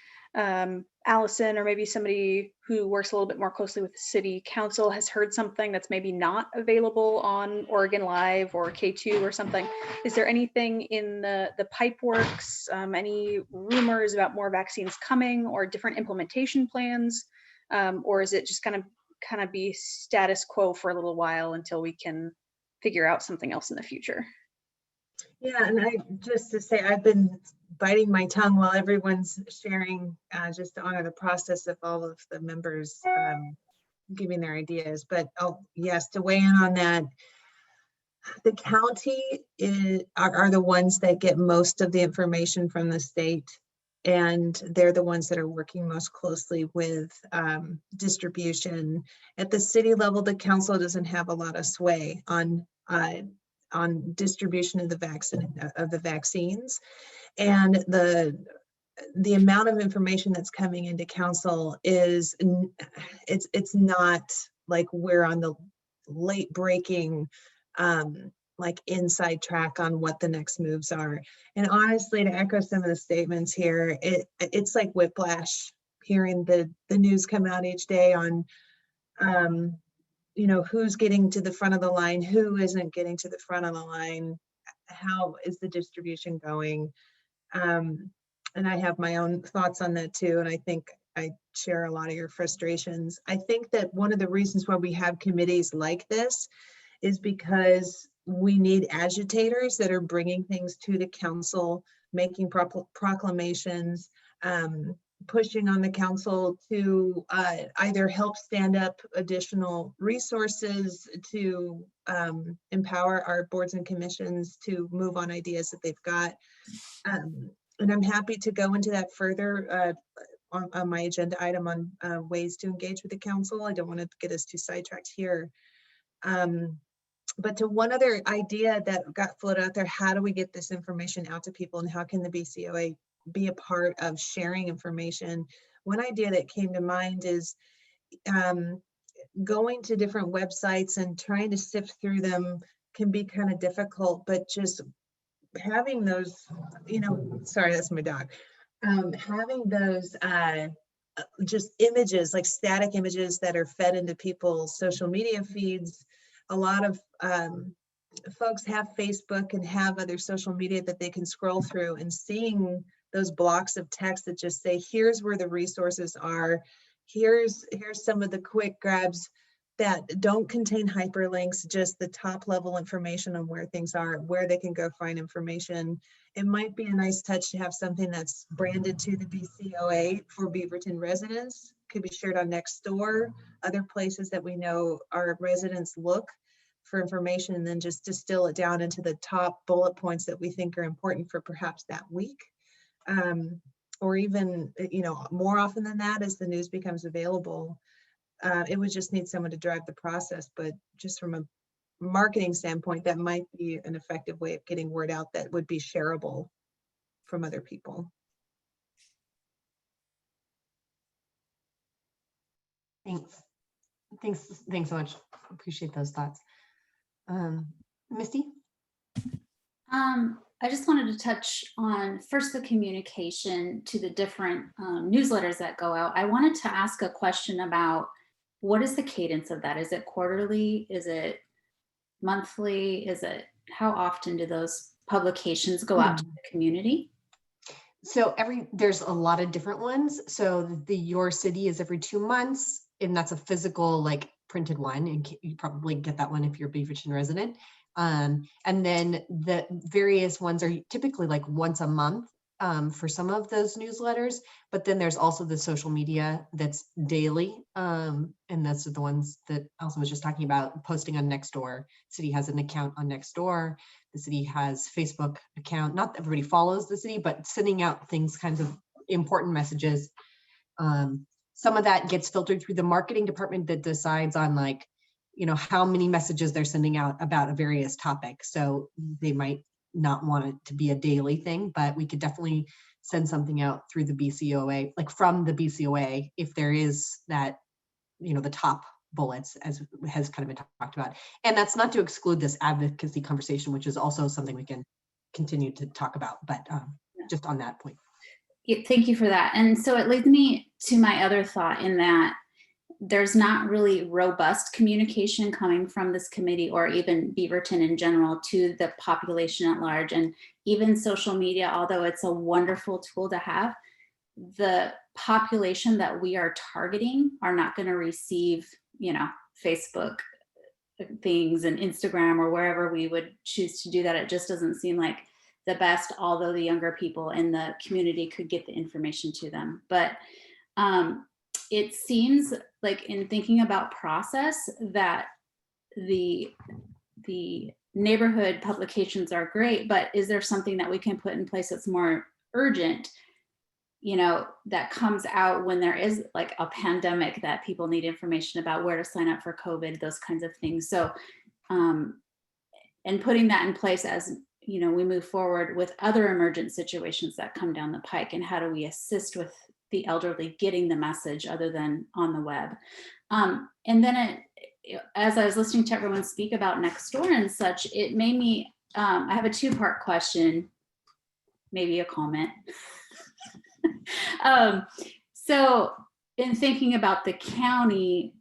Allison or maybe somebody who works a little bit more closely with the city council has heard something that's maybe not available on Oregon Live or K2 or something. Is there anything in the pipe works, any rumors about more vaccines coming or different implementation plans? Or is it just kind of be status quo for a little while until we can figure out something else in the future? Yeah, and just to say, I've been biting my tongue while everyone's sharing, just to honor the process of all of the members giving their ideas. But yes, to weigh in on that, the county are the ones that get most of the information from the state, and they're the ones that are working most closely with distribution. At the city level, the council doesn't have a lot of sway on distribution of the vaccines, and the amount of information that's coming into council is it's not like we're on the late breaking like inside track on what the next moves are. And honestly, to echo some of the statements here, it's like whiplash hearing the news come out each day on who's getting to the front of the line, who isn't getting to the front of the line, how is the distribution going? And I have my own thoughts on that too. And I think I share a lot of your frustrations. I think that one of the reasons why we have committees like this is because we need agitators that are bringing things to the council, making proclamations, pushing on the council to either help stand up additional resources to empower our boards and commissions to move on ideas that they've got. And I'm happy to go into that further on my agenda item on ways to engage with the council. I don't want to get us too sidetracked here. But to one other idea that got floated out there, how do we get this information out to people, and how can the BCOA be a part of sharing information? One idea that came to mind is going to different websites and trying to sift through them can be kind of difficult, but just having those, sorry, that's my dog. Having those just images, like static images that are fed into people's social media feeds. A lot of folks have Facebook and have other social media that they can scroll through, and seeing those blocks of text that just say, here's where the resources are. Here's some of the quick grabs that don't contain hyperlinks, just the top level information on where things are, where they can go find information. It might be a nice touch to have something that's branded to the BCOA for Beaverton residents, could be shared on Nextdoor, other places that we know our residents look for information, and then just distill it down into the top bullet points that we think are important for perhaps that week. Or even, more often than that, as the news becomes available. It would just need someone to drive the process, but just from a marketing standpoint, that might be an effective way of getting word out that would be shareable from other people. Thanks so much. Appreciate those thoughts. Misty? I just wanted to touch on first the communication to the different newsletters that go out. I wanted to ask a question about what is the cadence of that? Is it quarterly? Is it monthly? How often do those publications go out to the community? So there's a lot of different ones. So Your City is every 2 months, and that's a physical, like, printed one, and you probably get that one if you're a Beaverton resident. And then the various ones are typically like once a month for some of those newsletters, but then there's also the social media that's daily. And that's the ones that Allison was just talking about, posting on Nextdoor. City has an account on Nextdoor. The city has Facebook account. Not everybody follows the city, but sending out things, kinds of important messages. some of that gets filtered through the marketing department that decides on like, how many messages they're sending out about a various topic. So they might not want it to be a daily thing, but we could definitely send something out through the BCOA, like from the BCOA, if there is that, the top bullets as has kind of been talked about. And that's not to exclude this advocacy conversation, which is also something we can continue to talk about, but just on that point. Yeah, thank you for that. And so it leads me to my other thought in that there's not really robust communication coming from this committee or even Beaverton in general to the population at large. And even social media, although it's a wonderful tool to have, the population that we are targeting are not going to receive, Facebook things and Instagram or wherever we would choose to do that. It just doesn't seem like the best, although the younger people in the community could get the information to them. But it seems like in thinking about process that the neighborhood publications are great, but is there something that we can put in place that's more urgent, that comes out when there is like a pandemic that people need information about, where to sign up for COVID, those kinds of things. So, and putting that in place as, we move forward with other emergent situations that come down the pike, and how do we assist with the elderly getting the message other than on the web. And then as I was listening to everyone speak about Nextdoor and such, it made me, I have a two-part question, maybe a comment. So in thinking about the county,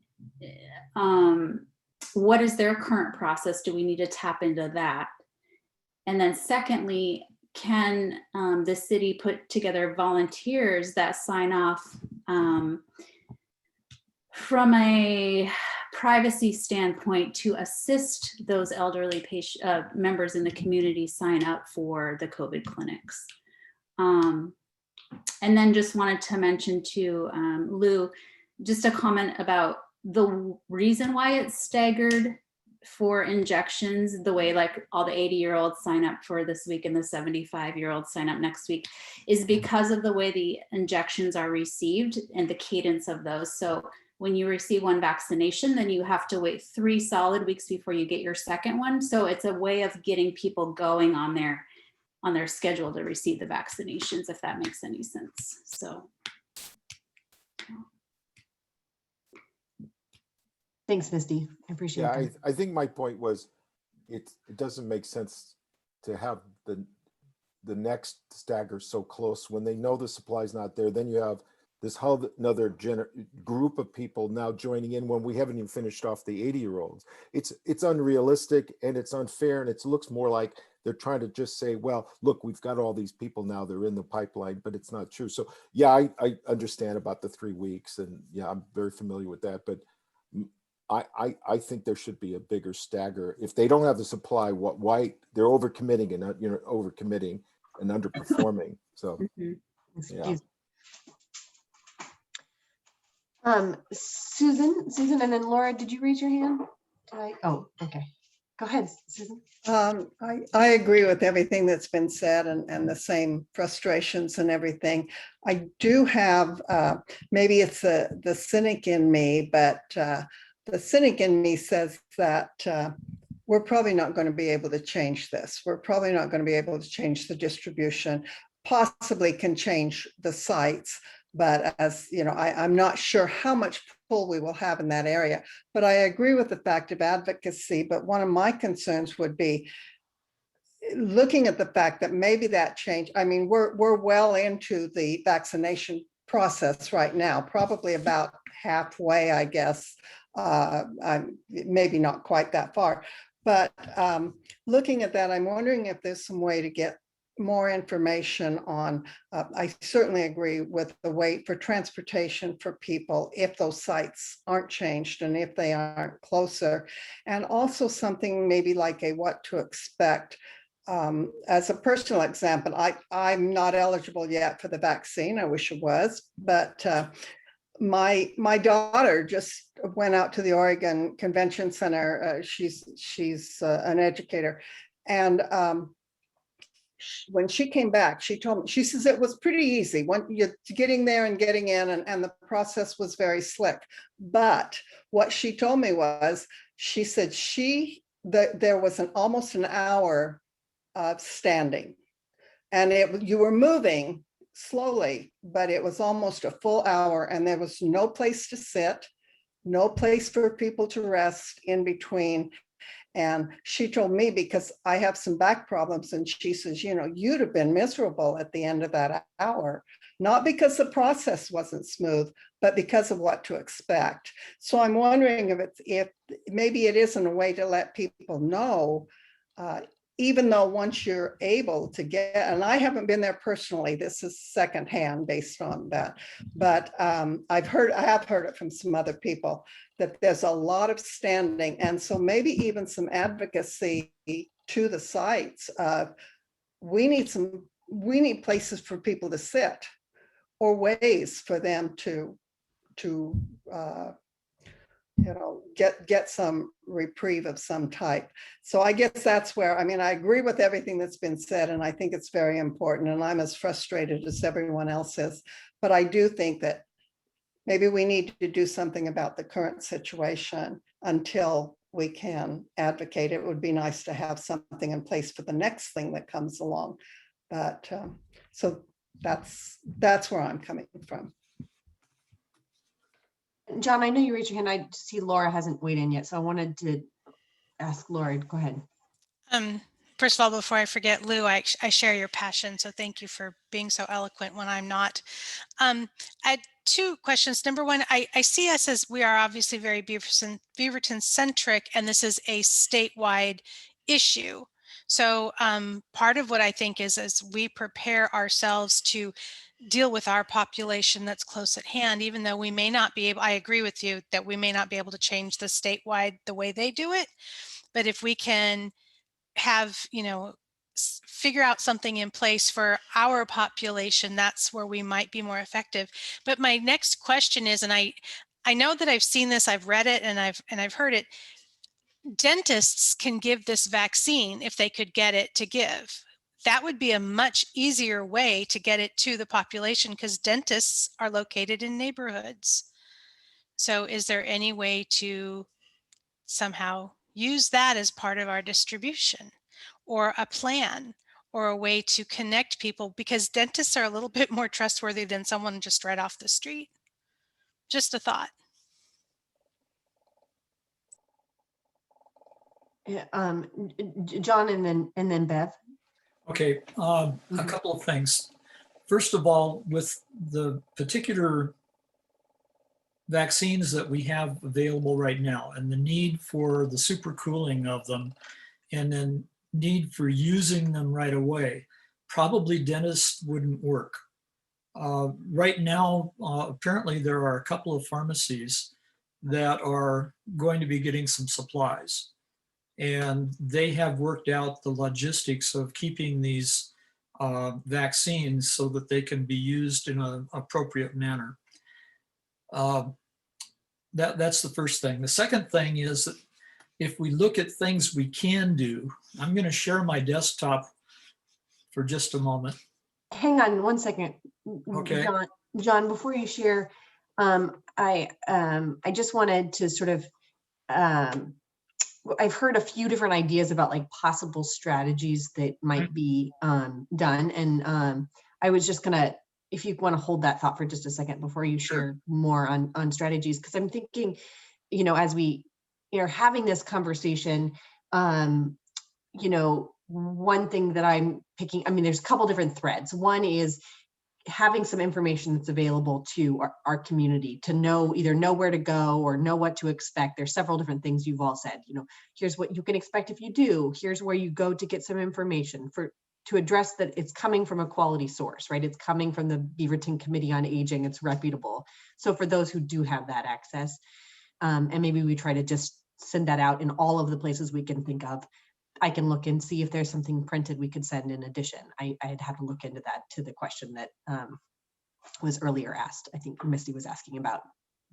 what is their current process? Do we need to tap into that? And then secondly, can the city put together volunteers that sign off from a privacy standpoint to assist those elderly members in the community sign up for the COVID clinics? And then just wanted to mention to Lou, just a comment about the reason why it's staggered for injections, the way like all the 80-year-olds sign up for this week and the 75-year-olds sign up next week, is because of the way the injections are received and the cadence of those. So when you receive one vaccination, then you have to wait 3 solid weeks before you get your second one. So it's a way of getting people going on their schedule to receive the vaccinations, if that makes any sense. So. Thanks, Misty. I appreciate Yeah, that. I think my point was it doesn't make sense to have the next stagger so close when they know the supply's not there. Then you have this whole another group of people now joining in when we haven't even finished off the 80-year-olds. It's unrealistic and it's unfair, and it looks more like they're trying to just say, well, look, we've got all these people now, they're in the pipeline, but it's not true. So yeah, I understand about the 3 weeks, and yeah, I'm very familiar with that, but I think there should be a bigger stagger. If they don't have the supply, why they're overcommitting and overcommitting and underperforming. So yeah. Susan, and then Laura, did you raise your hand? Oh, okay. Go ahead, Susan. I agree with everything that's been said and the same frustrations and everything. I do have, maybe it's the cynic in me, but the cynic in me says that we're probably not going to be able to change this. We're probably not going to be able to change the distribution, possibly can change the sites. But as you know, I'm not sure how much pull we will have in that area. But I agree with the fact of advocacy. But one of my concerns would be looking at the fact that maybe that change, I mean, we're well into the vaccination process right now, probably about halfway, I guess. Maybe not quite that far. But looking at that, I'm wondering if there's some way to get more information on, I certainly agree with the wait for transportation for people if those sites aren't changed and if they aren't closer. And also something maybe like a what to expect. As a personal example, I'm not eligible yet for the vaccine. I wish I was, but my daughter just went out to the Oregon Convention Center. She's an educator, and when she came back, she told me, she says it was pretty easy when you're getting there and getting in, and the process was very slick. But what she told me was, she said there was almost an hour of standing, and you were moving slowly, but it was almost a full hour, and there was no place to sit, no place for people to rest in between. And she told me, because I have some back problems, and she says, you'd have been miserable at the end of that hour, not because the process wasn't smooth, but because of what to expect. So I'm wondering if maybe it isn't a way to let people know, even though once you're able to get, and I haven't been there personally, this is secondhand based on that, but I have heard it from some other people that there's a lot of standing. And so maybe even some advocacy to the sites of, we need places for people to sit, or ways for them to get some reprieve of some type. So I guess that's where, I agree with everything that's been said, and I think it's very important, and I'm as frustrated as everyone else is. But I do think that maybe we need to do something about the current situation until we can advocate. It would be nice to have something in place for the next thing that comes along. But so that's where I'm coming from. John, I know you raised your hand. I see Laura hasn't weighed in yet, so I wanted to ask Laura. Go ahead. First of all, before I forget, Lou, I share your passion, so thank you for being so eloquent when I'm not. I had two questions. Number one, I see us as, we are obviously very Beaverton centric, and this is a statewide issue. So part of what I think is, as we prepare ourselves to deal with our population that's close at hand, even though we may not be able, I agree with you that we may not be able to change the statewide the way they do it, but if we can have, figure out something in place for our population, that's where we might be more effective. But my next question is, and I know that I've seen this, I've read it, and I've heard it. Dentists can give this vaccine if they could get it to give. That would be a much easier way to get it to the population, because dentists are located in neighborhoods. So is there any way to somehow use that as part of our distribution, or a plan, or a way to connect people? Because dentists are a little bit more trustworthy than someone just right off the street. Just a thought. Yeah, John, and then Bev. Okay, a couple of things. First of all, with the particular vaccines that we have available right now, and the need for the supercooling of them, and then need for using them right away, probably dentists wouldn't work. Right now, apparently there are a couple of pharmacies that are going to be getting some supplies, and they have worked out the logistics of keeping these vaccines so that they can be used in an appropriate manner. That's the first thing. The second thing is that if we look at things we can do, I'm going to share my desktop for just a moment. Hang on one second. Okay. John, before you share, I just wanted to sort of, I've heard a few different ideas about like possible strategies that might be done. And I was just gonna, if you want to hold that thought for just a second before you share more on strategies, because I'm thinking, as we are having this conversation, one thing that I'm picking, there's a couple different threads. One is having some information that's available to our community to either know where to go or know what to expect. There's several different things you've all said, here's what you can expect if you do, here's where you go to get some information to address that it's coming from a quality source, right? It's coming from the Beaverton Committee on Aging, it's reputable. So for those who do have that access, and maybe we try to just send that out in all of the places we can think of. I can look and see if there's something printed we could send in addition. I'd have to look into that, to the question that was earlier asked. I think Misty was asking about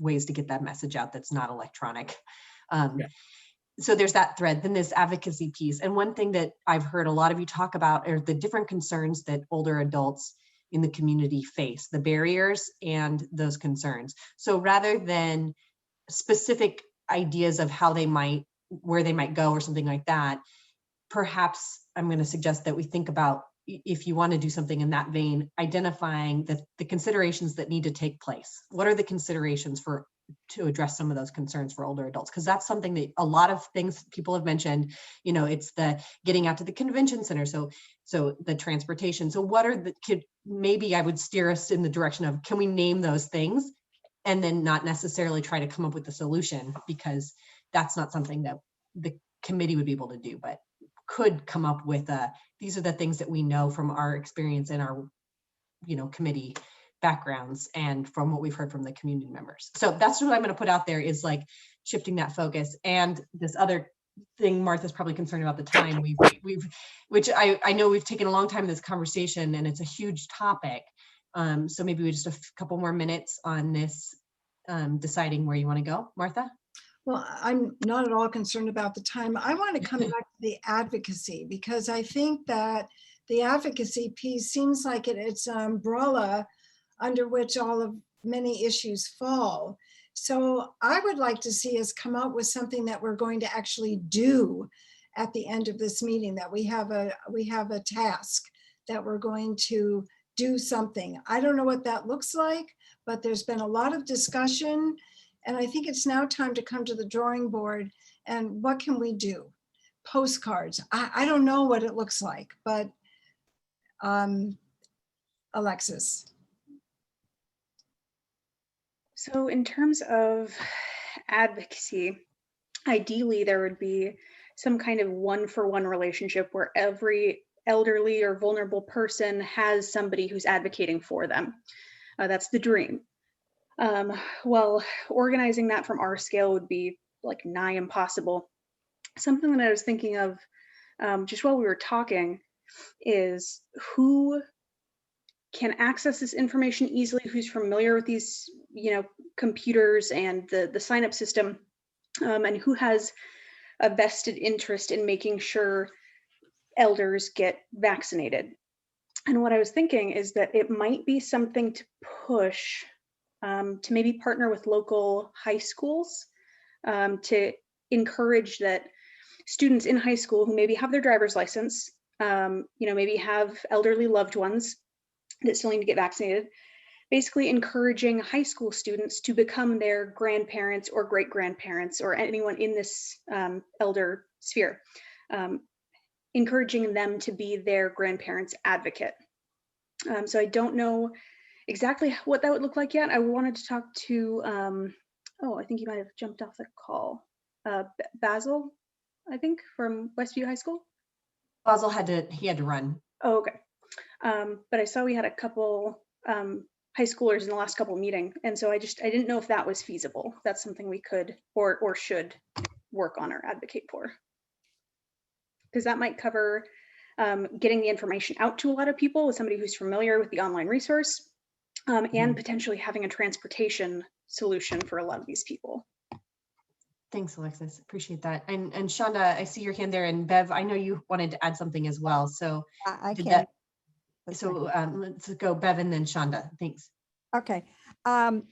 ways to get that message out that's not electronic. so there's that thread, then this advocacy piece. And one thing that I've heard a lot of you talk about are the different concerns that older adults in the community face, the barriers and those concerns. So rather than specific ideas of how they might, where they might go or something like that, perhaps I'm going to suggest that we think about, if you want to do something in that vein, identifying the considerations that need to take place. What are the considerations to address some of those concerns for older adults? Because that's something that a lot of things people have mentioned, it's the getting out to the convention center. So the transportation. So what are maybe I would steer us in the direction of, can we name those things and then not necessarily try to come up with the solution, because that's not something that the committee would be able to do, but could come up with these are the things that we know from our experience in our committee backgrounds and from what we've heard from the community members. So that's what I'm going to put out there, is like shifting that focus. And this other thing Martha's probably concerned about, the time which I know we've taken a long time in this conversation, and it's a huge topic. So maybe we just a couple more minutes on this, deciding where you want to go, Martha. Well, I'm not at all concerned about the time. I want to come back to the advocacy, because I think that the advocacy piece seems like it's an umbrella under which many issues fall. So I would like to see us come up with something that we're going to actually do at the end of this meeting, that we have a task that we're going to do something. I don't know what that looks like, but there's been a lot of discussion. And I think it's now time to come to the drawing board. And what can we do? Postcards. I don't know what it looks like, but Alexis. So in terms of advocacy, ideally there would be some kind of one-for-one relationship where every elderly or vulnerable person has somebody who's advocating for them. That's the dream. Well, organizing that from our scale would be like nigh impossible. Something that I was thinking of just while we were talking is who can access this information easily, who's familiar with these, computers and the sign-up system, and who has a vested interest in making sure elders get vaccinated. And what I was thinking is that it might be something to push to maybe partner with local high schools to encourage that students in high school who maybe have their driver's license, maybe have elderly loved ones that still need to get vaccinated, basically encouraging high school students to become their grandparents or great-grandparents or anyone in this elder sphere, encouraging them to be their grandparents' advocate. So I don't know exactly what that would look like yet. I wanted to talk to, I think you might have jumped off the call. Basil, I think, from Westview High School. Basil had to run. Oh, okay. But I saw we had a couple high schoolers in the last couple meeting. And so I didn't know if that was feasible. That's something we could or should work on or advocate for. Because that might cover getting the information out to a lot of people with somebody who's familiar with the online resource, and potentially having a transportation solution for a lot of these people. Thanks, Alexis. Appreciate that. And Shonda, I see your hand there, and Bev, I know you wanted to add something as well. So I can. So let's go Bev and then Shonda. Thanks. Okay. I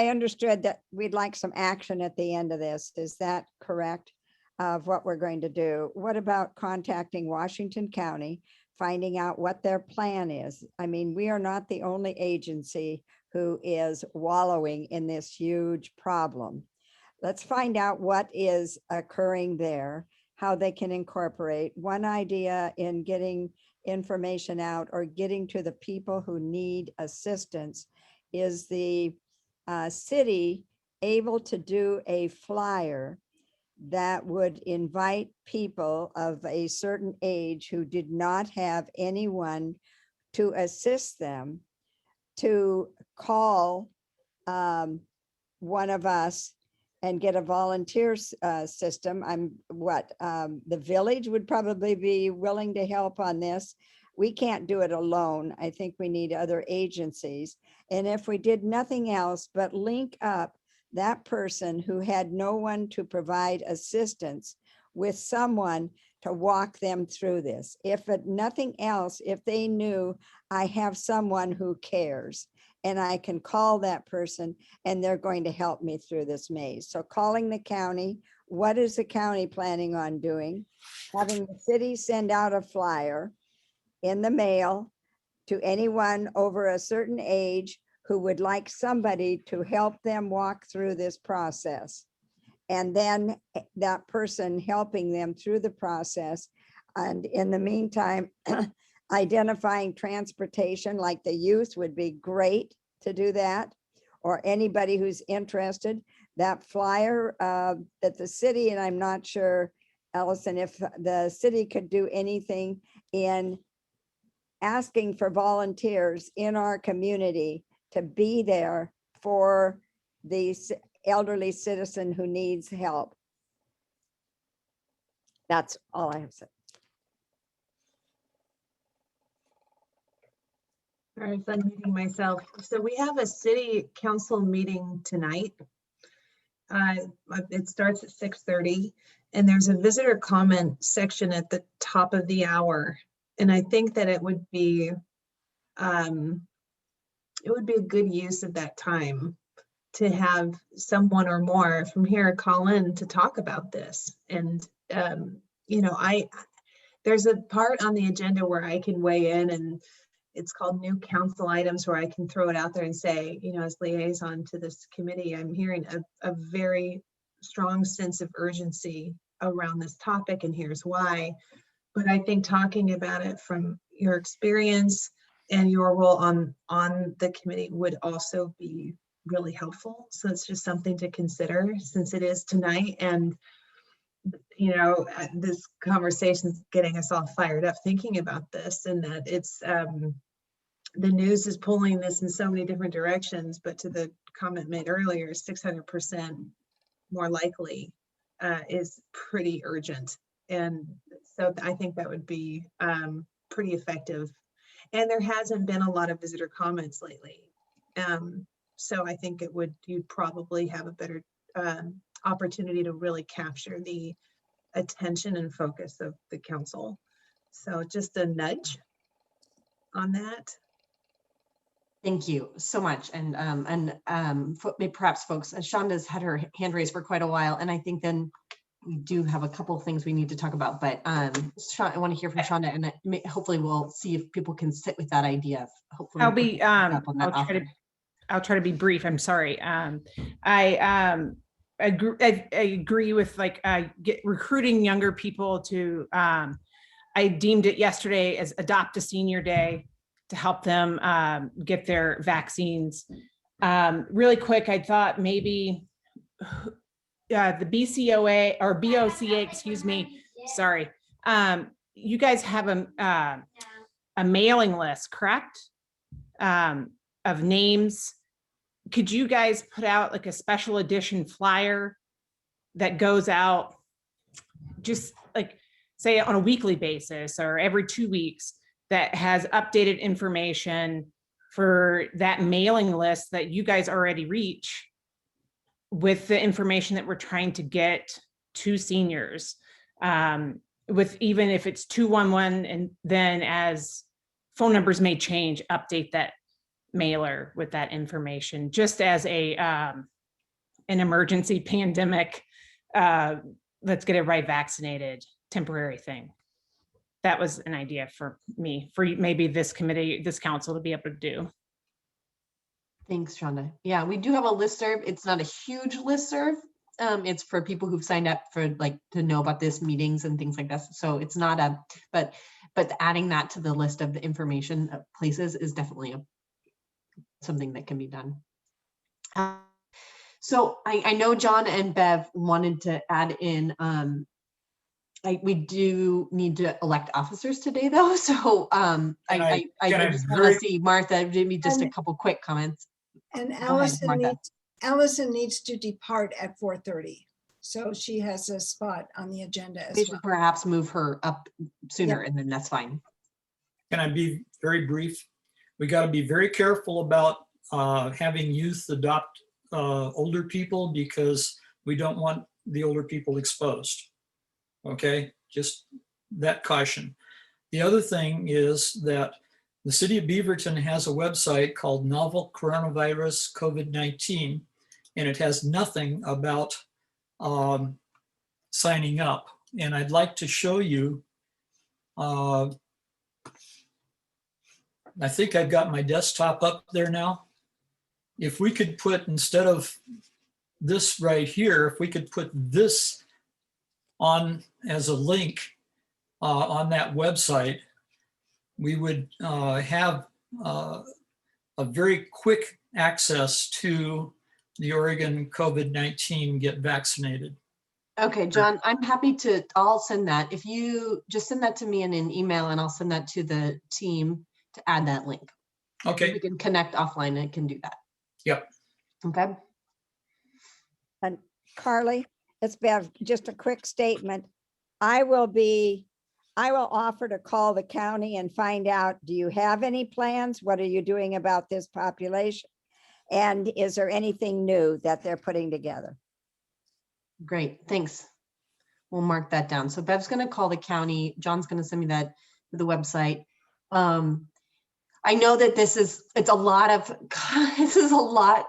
understood that we'd like some action at the end of this. Is that correct? Of what we're going to do. What about contacting Washington County, finding out what their plan is? I mean, we are not the only agency who is wallowing in this huge problem. Let's find out what is occurring there, how they can incorporate. One idea in getting information out or getting to the people who need assistance is the city able to do a flyer that would invite people of a certain age who did not have anyone to assist them to call one of us and get a volunteer system. The village would probably be willing to help on this. We can't do it alone. I think we need other agencies. And if we did nothing else but link up that person who had no one to provide assistance with someone to walk them through this. If nothing else, if they knew I have someone who cares and I can call that person and they're going to help me through this maze. So calling the county, what is the county planning on doing? Having the city send out a flyer in the mail to anyone over a certain age who would like somebody to help them walk through this process. And then that person helping them through the process. And in the meantime, identifying transportation, like the youth would be great to do that, or anybody who's interested. That flyer that the city, and I'm not sure, Allison, if the city could do anything in asking for volunteers in our community to be there for the elderly citizen who needs help. That's all I have said. Sorry if I'm muting myself. So we have a city council meeting tonight. It starts at 6:30 and there's a visitor comment section at the top of the hour. And I think that it would be a good use of that time to have someone or more from here call in to talk about this. And, you know, there's a part on the agenda where I can weigh in, and it's called new council items, where I can throw it out there and say, you know, as liaison to this committee, I'm hearing a very strong sense of urgency around this topic, and here's why. But I think talking about it from your experience and your role on the committee would also be really helpful. So it's just something to consider, since it is tonight. And, you know, this conversation is getting us all fired up thinking about this, and that it's, the news is pulling this in so many different directions, but to the comment made earlier, 600% more likely is pretty urgent. And so I think that would be pretty effective. And there hasn't been a lot of visitor comments lately. So I think you'd probably have a better opportunity to really capture the attention and focus of the council. So just a nudge on that. Thank you so much. And perhaps folks, Shonda's had her hand raised for quite a while, and I think then we do have a couple of things we need to talk about, but I want to hear from Shonda, and hopefully we'll see if people can sit with that idea. Hopefully I'll try to be brief. I'm sorry. I agree with recruiting younger people to, I deemed it yesterday as Adopt a Senior Day to help them get their vaccines. Really quick, I thought maybe the BCOA or BOCA, excuse me, sorry. You guys have a mailing list, correct? Of names. Could you guys put out like a special edition flyer that goes out just like, say, on a weekly basis or every 2 weeks, that has updated information for that mailing list that you guys already reach, with the information that we're trying to get to seniors, with even if it's 211, and then as phone numbers may change, update that mailer with that information, just as an emergency pandemic, let's get everybody vaccinated temporary thing. That was an idea for me, for maybe this committee, this council to be able to do. Thanks, Shonda. Yeah, we do have a listserv. It's not a huge listserv. It's for people who've signed up for to know about this meetings and things like that. So it's not but adding that to the list of the information places is definitely something that can be done. So I know John and Bev wanted to add in, we do need to elect officers today, though. So I just want to see Martha, maybe just a couple quick comments. And Allison needs to depart at 4:30. So she has a spot on the agenda as well. We should perhaps move her up sooner, and then that's fine. Can I be very brief? We got to be very careful about having youth adopt older people because we don't want the older people exposed. Okay, just that caution. The other thing is that the city of Beaverton has a website called Novel Coronavirus COVID-19, and it has nothing about signing up. And I'd like to show you, I think I've got my desktop up there now. If we could put, instead of this right here, if we could put this on as a link on that website, we would have a very quick access to the Oregon COVID-19 Get Vaccinated. Okay, John, I'm happy to, I'll send that. If you just send that to me in an email and I'll send that to the team to add that link. Okay. We can connect offline and can do that. Yep. Okay. And Carley, it's Bev, just a quick statement. I will offer to call the county and find out, do you have any plans? What are you doing about this population? And is there anything new that they're putting together? Great, thanks. We'll mark that down. So Bev's going to call the county. John's going to send me that to the website. I know that it's a lot of, this is a lot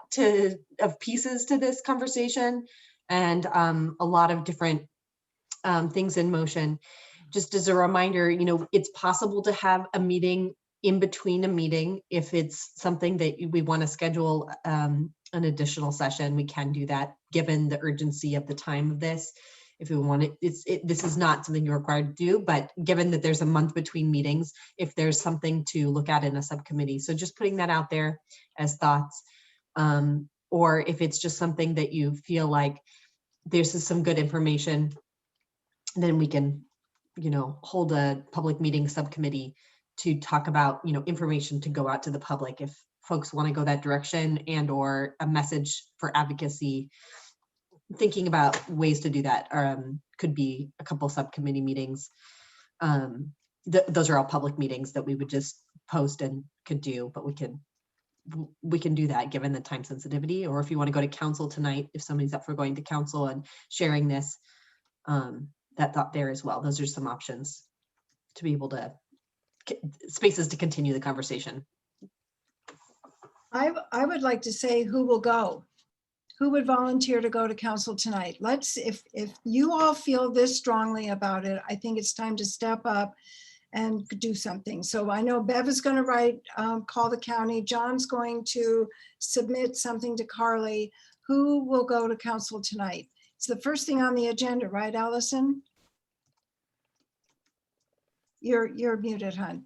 of pieces to this conversation, and a lot of different things in motion. Just as a reminder, it's possible to have a meeting in between a meeting. If it's something that we want to schedule an additional session, we can do that given the urgency of the time of this. If we want it, this is not something you're required to do, but given that there's a month between meetings, if there's something to look at in a subcommittee. So just putting that out there as thoughts, or if it's just something that you feel like there's some good information, then we can, hold a public meeting subcommittee to talk about, information to go out to the public if folks want to go that direction, and or a message for advocacy. Thinking about ways to do that could be a couple subcommittee meetings. Those are all public meetings that we would just post and could do, but we can do that given the time sensitivity. Or if you want to go to council tonight, if somebody's up for going to council and sharing this, that thought there as well. Those are some options to be able to, spaces to continue the conversation. I would like to say who will go. Who would volunteer to go to council tonight? If you all feel this strongly about it, I think it's time to step up and do something. So I know Bev is going to write, call the county. John's going to submit something to Carley. Who will go to council tonight? It's the first thing on the agenda, right, Allison? You're muted, hon.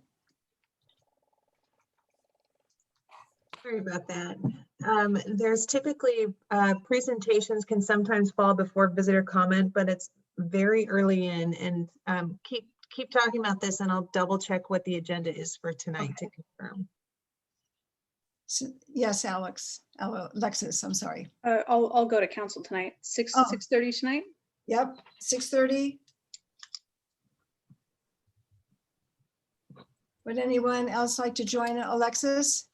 Sorry about that. There's typically presentations can sometimes fall before visitor comment, but it's very early in, and keep talking about this, and I'll double check what the agenda is for tonight to confirm. So, yes, Alexis, I'm sorry. I'll go to council tonight. 6:30 tonight. Yep, 6:30. Would anyone else like to join Alexis?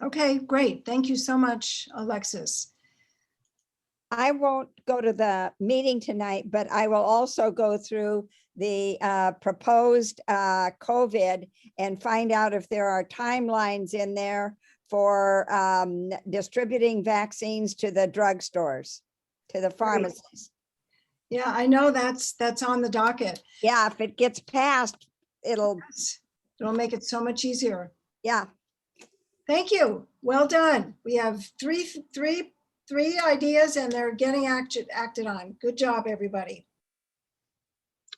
Okay, great. Thank you so much, Alexis. I won't go to the meeting tonight, but I will also go through the proposed COVID and find out if there are timelines in there for distributing vaccines to the drugstores, to the pharmacies. Yeah, I know that's on the docket. Yeah, if it gets passed, it'll make it so much easier. Yeah. Thank you. Well done. We have three ideas and they're getting acted on. Good job, everybody.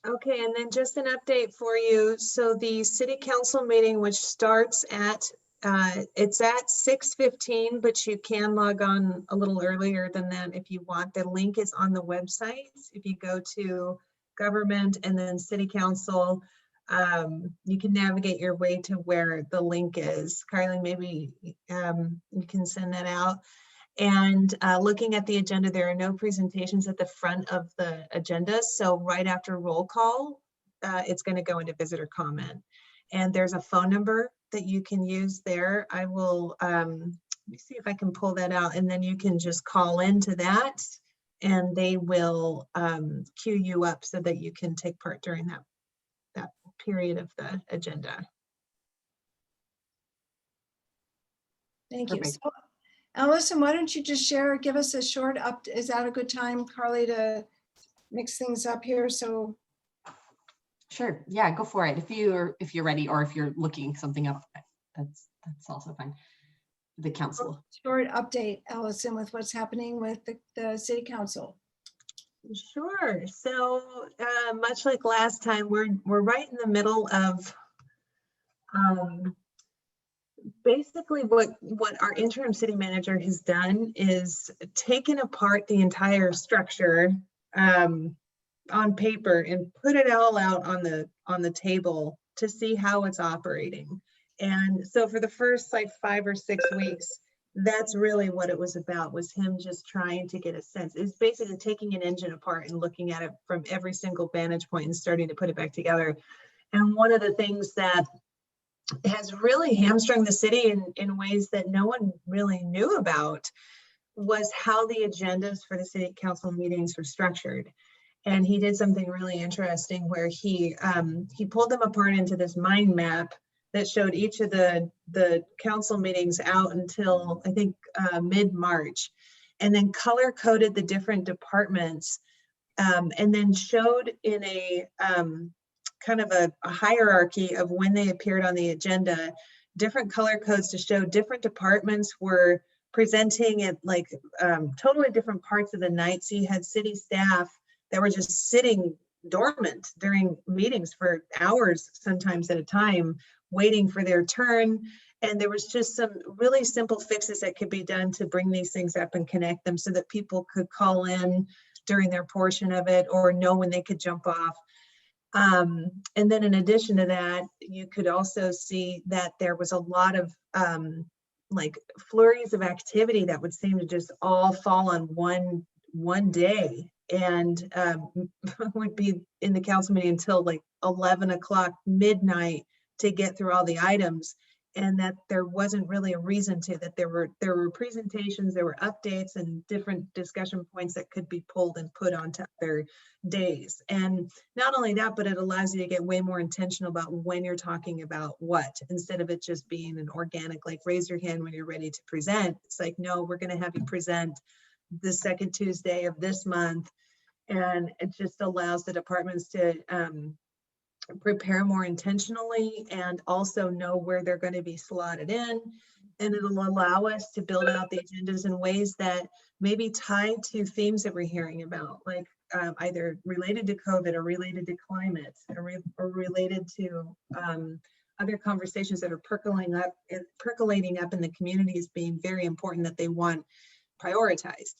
Okay, and then just an update for you. So the city council meeting, which starts at, it's at 6:15, but you can log on a little earlier than that if you want. The link is on the website. If you go to government and then city council, you can navigate your way to where the link is. Carley, maybe you can send that out. And looking at the agenda, there are no presentations at the front of the agenda. So right after roll call, it's going to go into visitor comment. And there's a phone number that you can use there. I will, let me see if I can pull that out, and then you can just call into that and they will queue you up so that you can take part during that period of the agenda. Thank you. Perfect. So, Allison, why don't you just share, give us a short up, is that a good time, Carly, to mix things up here? So Sure. Yeah, go for it. If you're ready, or if you're looking something up, that's also fine. The council. short update, Allison, with what's happening with the city council. Sure. So much like last time, we're right in the middle of basically what our interim city manager has done is taken apart the entire structure on paper and put it all out on the table to see how it's operating. And so for the first like 5 or 6 weeks, that's really what it was about, was him just trying to get a sense. It's basically taking an engine apart and looking at it from every single vantage point and starting to put it back together. And one of the things that has really hamstrung the city in ways that no one really knew about was how the agendas for the city council meetings were structured. And he did something really interesting where he pulled them apart into this mind map that showed each of the council meetings out until I think mid-March, and then color coded the different departments, and then showed in a kind of a hierarchy of when they appeared on the agenda, different color codes to show different departments were presenting at like totally different parts of the night. So you had city staff that were just sitting dormant during meetings for hours, sometimes at a time, waiting for their turn. And there was just some really simple fixes that could be done to bring these things up and connect them so that people could call in during their portion of it or know when they could jump off. And then in addition to that, you could also see that there was a lot of like flurries of activity that would seem to just all fall on one day, and would be in the council meeting until like 11 o'clock midnight to get through all the items, and that there wasn't really a reason to, that there were presentations, there were updates and different discussion points that could be pulled and put onto other days. And not only that, but it allows you to get way more intentional about when you're talking about what, instead of it just being an organic, like raise your hand when you're ready to present. It's like, no, we're going to have you present the second Tuesday of this month. And it just allows the departments to prepare more intentionally and also know where they're going to be slotted in. And it'll allow us to build out the agendas in ways that may be tied to themes that we're hearing about, like either related to COVID or related to climate or related to other conversations that are percolating up in the community as being very important, that they want prioritized.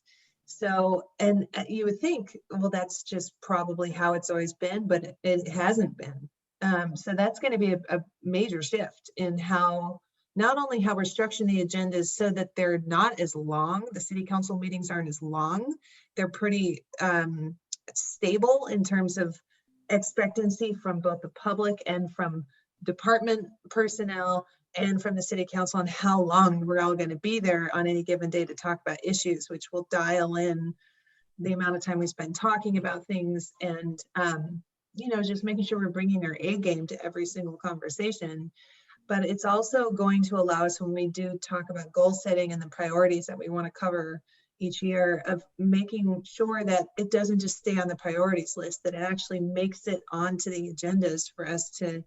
So, and you would think, well, that's just probably how it's always been, but it hasn't been. So that's going to be a major shift in how, not only how we're structuring the agendas so that they're not as long, the city council meetings aren't as long, they're pretty stable in terms of expectancy from both the public and from department personnel and from the city council on how long we're all going to be there on any given day to talk about issues, which will dial in the amount of time we spend talking about things, and you know, just making sure we're bringing our A game to every single conversation. But it's also going to allow us, when we do talk about goal setting and the priorities that we want to cover each year, of making sure that it doesn't just stay on the priorities list, that it actually makes it onto the agendas for us to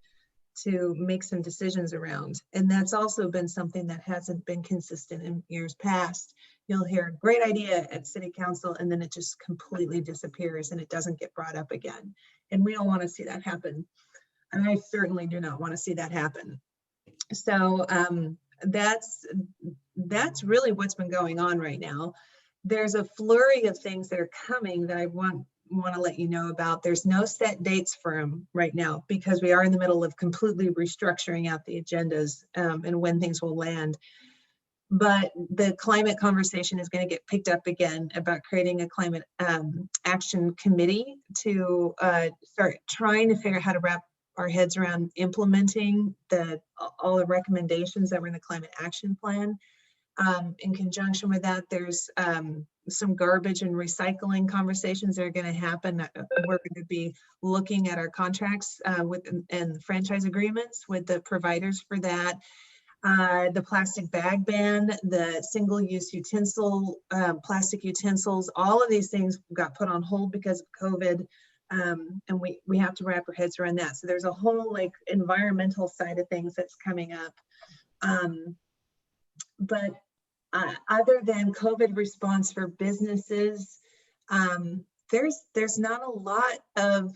make some decisions around. And that's also been something that hasn't been consistent in years past. You'll hear a great idea at city council and then it just completely disappears and it doesn't get brought up again. And we don't want to see that happen. And I certainly do not want to see that happen. So that's really what's been going on right now. There's a flurry of things that are coming that I want to let you know about. There's no set dates for them right now because we are in the middle of completely restructuring out the agendas and when things will land. But the climate conversation is going to get picked up again about creating a climate action committee to start trying to figure out how to wrap our heads around implementing all the recommendations that were in the climate action plan. In conjunction with that, there's some garbage and recycling conversations that are going to happen. We're going to be looking at our contracts and franchise agreements with the providers for that. The plastic bag ban, the single-use plastic utensils, all of these things got put on hold because of COVID. And we have to wrap our heads around that. So there's a whole like environmental side of things that's coming up. But other than COVID response for businesses, there's not a lot of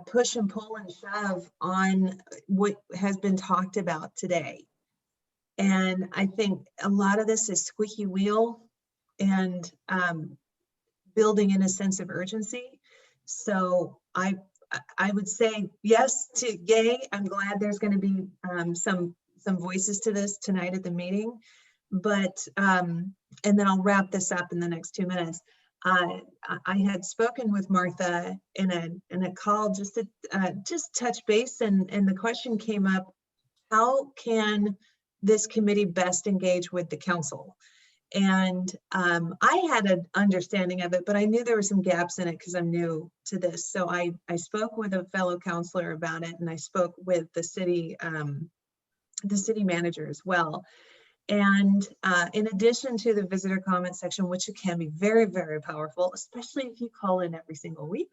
push and pull and shove on what has been talked about today. And I think a lot of this is squeaky wheel and building in a sense of urgency. So I would say yes to yay. I'm glad there's going to be some voices to this tonight at the meeting, but and then I'll wrap this up in the next 2 minutes. I had spoken with Martha in a call just to touch base, and the question came up: how can this committee best engage with the council? And I had an understanding of it, but I knew there were some gaps in it because I'm new to this. So I spoke with a fellow counselor about it, and I spoke with the city manager as well. And in addition to the visitor comment section, which can be very, very powerful, especially if you call in every single week,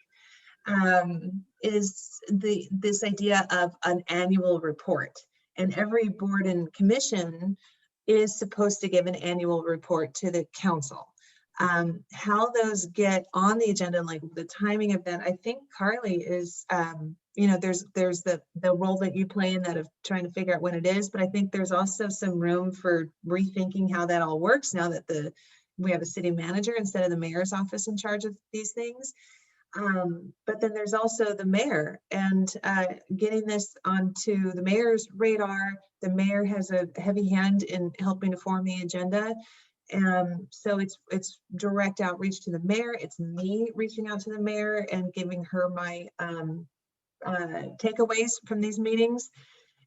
is this idea of an annual report. And every board and commission is supposed to give an annual report to the council. How those get on the agenda, like the timing of that, I think Carley is, there's the role that you play in that of trying to figure out when it is, but I think there's also some room for rethinking how that all works now that we have a city manager instead of the mayor's office in charge of these things. But then there's also the mayor, and getting this onto the mayor's radar. The mayor has a heavy hand in helping to form the agenda. So it's direct outreach to the mayor. It's me reaching out to the mayor and giving her my takeaways from these meetings.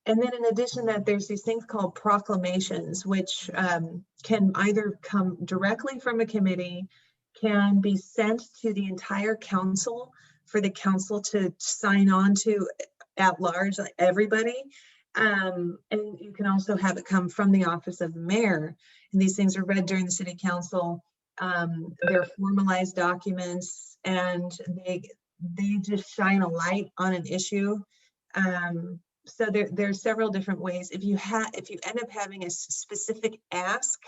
And then in addition to that, there's these things called proclamations, which can either come directly from a committee, can be sent to the entire council for the council to sign on to at large, like everybody. And you can also have it come from the office of the mayor. And these things are read during the city council. They're formalized documents, and they just shine a light on an issue. So there's several different ways. If you end up having a specific ask,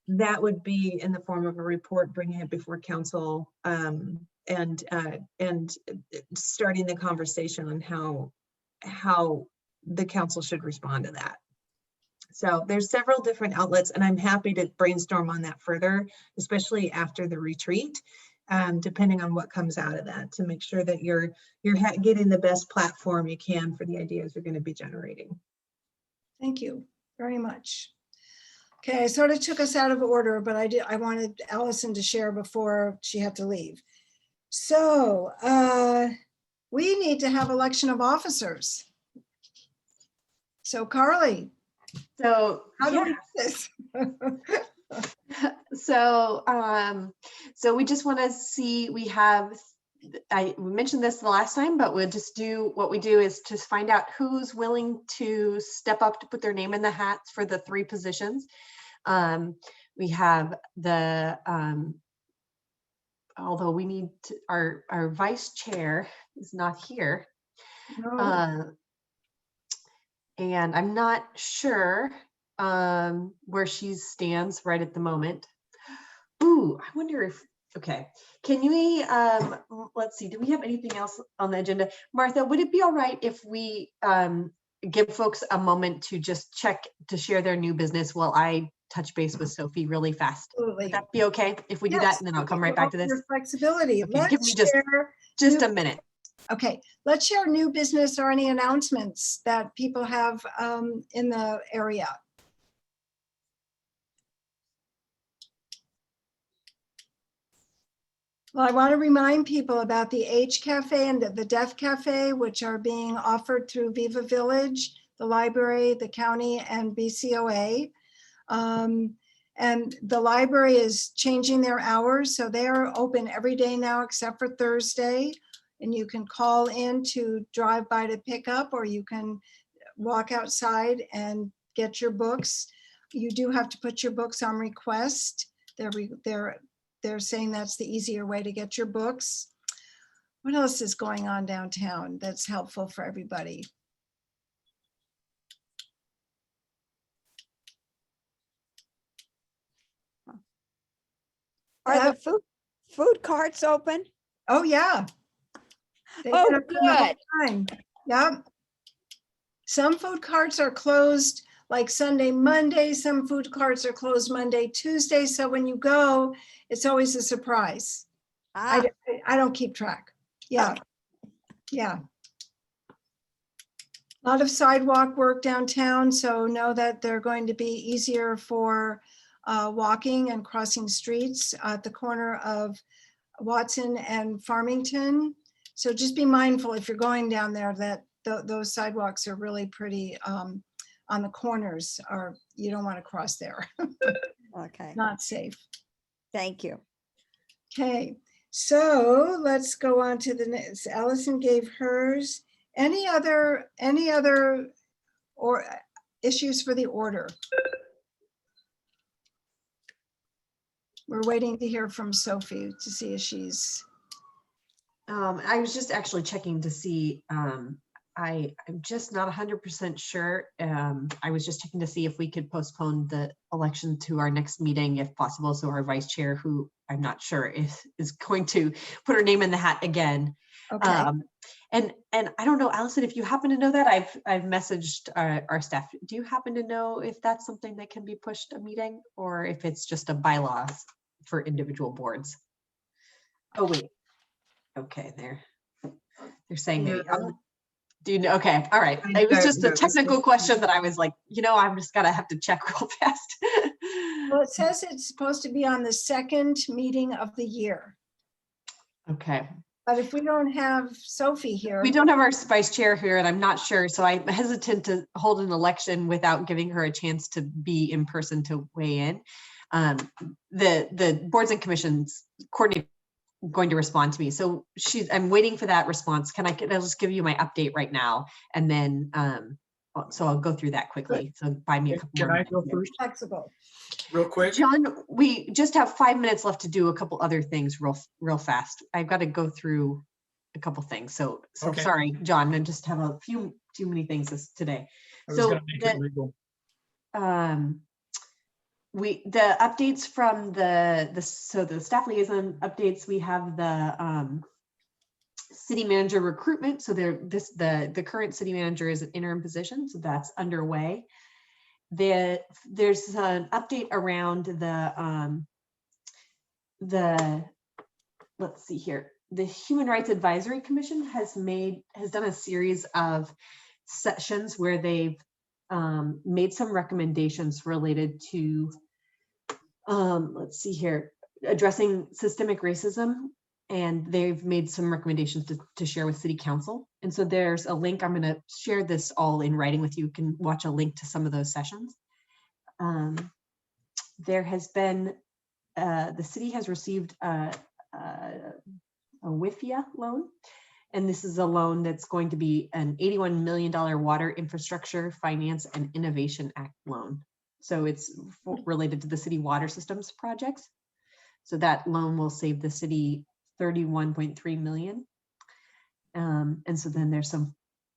that would be in the form of a report, bringing it before council, and starting the conversation on how the council should respond to that. So there's several different outlets, and I'm happy to brainstorm on that further, especially after the retreat, depending on what comes out of that, to make sure that you're getting the best platform you can for the ideas you're going to be generating. Thank you very much. Okay, I sort of took us out of order, but I wanted Allison to share before she had to leave. So we need to have election of officers. So Carley, so how do we do this? So we just want to see, we mentioned this the last time, but we'll just do what we do is just find out who's willing to step up to put their name in the hats for the 3 positions. We have although we need to, our vice chair is not here. No. And I'm not sure where she stands right at the moment. Ooh, I wonder if, okay. Can we, let's see, do we have anything else on the agenda? Martha, would it be all right if we give folks a moment to just check to share their new business while I touch base with Sophie really fast? Absolutely. Would that be okay if we do that, and then I'll come right back to this? Your flexibility. Okay, Let's give me share just a minute. Okay, let's share new business or any announcements that people have in the area. Well, I want to remind people about the H Cafe and the Deaf Cafe, which are being offered through Viva Village, the library, the county, and BCOA. And the library is changing their hours, so they are open every day now except for Thursday. And you can call in to drive by to pick up, or you can walk outside and get your books. You do have to put your books on request. They're saying that's the easier way to get your books. What else is going on downtown that's helpful for everybody? Are the food carts open? Oh, yeah. They've Oh, been open the whole good. time. Yeah. Some food carts are closed like Sunday, Monday. Some food carts are closed Monday, Tuesday. So when you go, it's always a surprise. Ah, I don't keep track. Yeah. Yeah. A lot of sidewalk work downtown, so know that they're going to be easier for walking and crossing streets at the corner of Watson and Farmington. So just be mindful if you're going down there that those sidewalks are really pretty on the corners, or you don't want to cross there. okay. Not safe. Thank you. Okay, so let's go on to the next. Allison gave hers. Any other or issues for the order? We're waiting to hear from Sophie to see if she's. I was just actually checking to see, I'm just not 100% sure. I was just checking to see if we could postpone the election to our next meeting if possible. So our vice chair, who I'm not sure is going to put her name in the hat again. Okay. And I don't know, Allison, if you happen to know that, I've messaged our staff. Do you happen to know if that's something that can be pushed a meeting, or if it's just a bylaws for individual boards? Oh, wait. Okay, they're saying maybe. Do you know? Okay, all right. It was just a technical question that I was like, I'm just gotta have to check real fast. Well, it says it's supposed to be on the second meeting of the year. Okay. But if we don't have Sophie here. We don't have our vice chair here, and I'm not sure. So I'm hesitant to hold an election without giving her a chance to be in person to weigh in. The boards and commissions coordinate going to respond to me. So I'm waiting for that response. I'll just give you my update right now. And then, so I'll go through that quickly. So buy me a couple more minutes. Can I go first? Flexible. Real quick. John, we just have 5 minutes left to do a couple other things real fast. I've got to go through a couple things. So okay. Sorry, John, I just have a few too many things today. I was gonna make it legal. The updates from the staff liaison updates, we have the city manager recruitment. So the current city manager is an interim position, so that's underway. There's an update around the let's see here. The Human Rights Advisory Commission has done a series of sessions where they've made some recommendations related to, let's see here, addressing systemic racism, and they've made some recommendations to share with City Council. And so there's a link. I'm going to share this all in writing with you. You can watch a link to some of those sessions. There has been, the city has received a WIFIA loan. And this is a loan that's going to be an $81 million Water Infrastructure Finance and Innovation Act loan. So it's related to the city water systems projects. So that loan will save the city $31.3 million. And so then there's some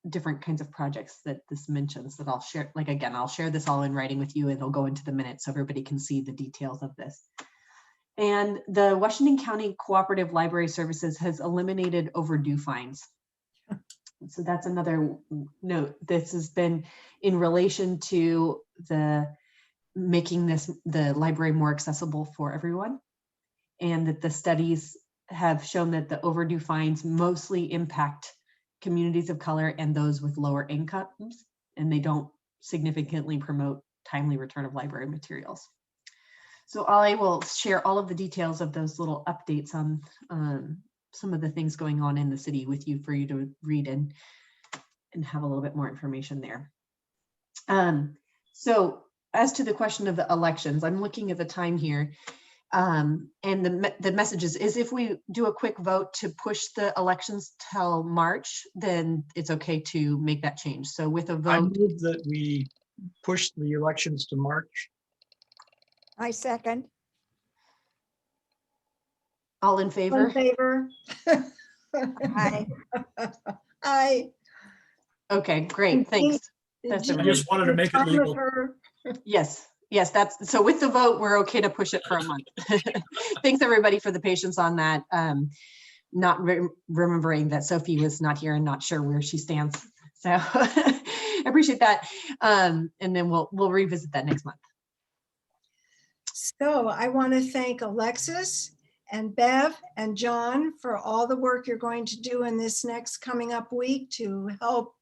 different kinds of projects that this mentions that I'll share. Like, again, I'll share this all in writing with you, and it'll go into the minutes so everybody can see the details of this. And the Washington County Cooperative Library Services has eliminated overdue fines. So that's another note. This has been in relation to making the library more accessible for everyone. And that the studies have shown that the overdue fines mostly impact communities of color and those with lower incomes, and they don't significantly promote timely return of library materials. So I will share all of the details of those little updates on some of the things going on in the city with you for you to read and have a little bit more information there. So as to the question of the elections, I'm looking at the time here. And the message is if we do a quick vote to push the elections till March, then it's okay to make that change. So with a I vote, move that we push the elections to March. I second. all in All favor? in favor? Aye. Aye. Okay, great, thanks. That's Jean, I just wanted to make it fine with legal. her? Yes, that's, so with the vote, we're okay to push it for a month. Thanks, everybody, for the patience on that. Not remembering that Sophie was not here and not sure where she stands. So I appreciate that. And then we'll revisit that next month. So I want to thank Alexis and Bev and John for all the work you're going to do in this next coming up week to help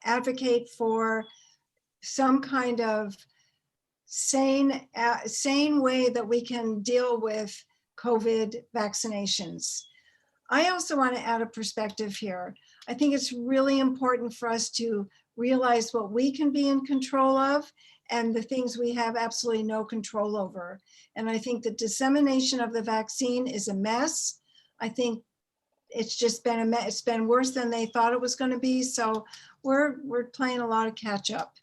advocate for some kind of sane way that we can deal with COVID vaccinations. I also want to add a perspective here. I think it's really important for us to realize what we can be in control of and the things we have absolutely no control over. And I think the dissemination of the vaccine is a mess. I think it's just been a mess. It's been worse than they thought it was going to be. So we're playing a lot of catch up.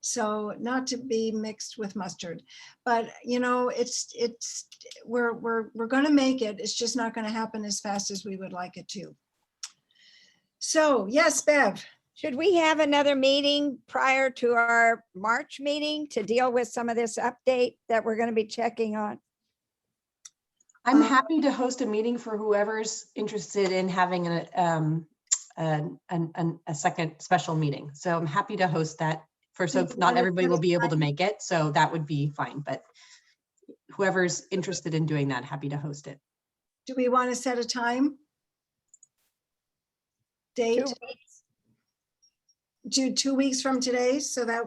So not to be mixed with mustard, but you know, we're going to make it. It's just not going to happen as fast as we would like it to. So yes, Bev. Should we have another meeting prior to our March meeting to deal with some of this update that we're going to be checking on? I'm happy to host a meeting for whoever's interested in having a second special meeting. So I'm happy to host that. So not everybody will be able to make it, so that would be fine. But whoever's interested in doing that, happy to host it. Do we want to set a time? Date? 2 weeks. Do 2 weeks from today. So that,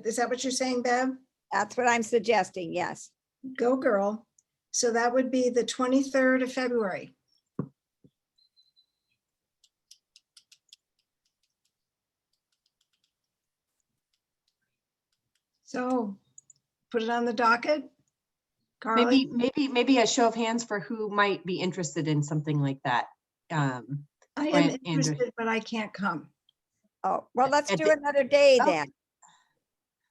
is that what you're saying, Bev? That's what I'm suggesting, yes. Go girl. So that would be the 23rd of February. So put it on the docket. Carley? Maybe a show of hands for who might be interested in something like that. I am interested, but I can't come. Oh, well, let's do another day then.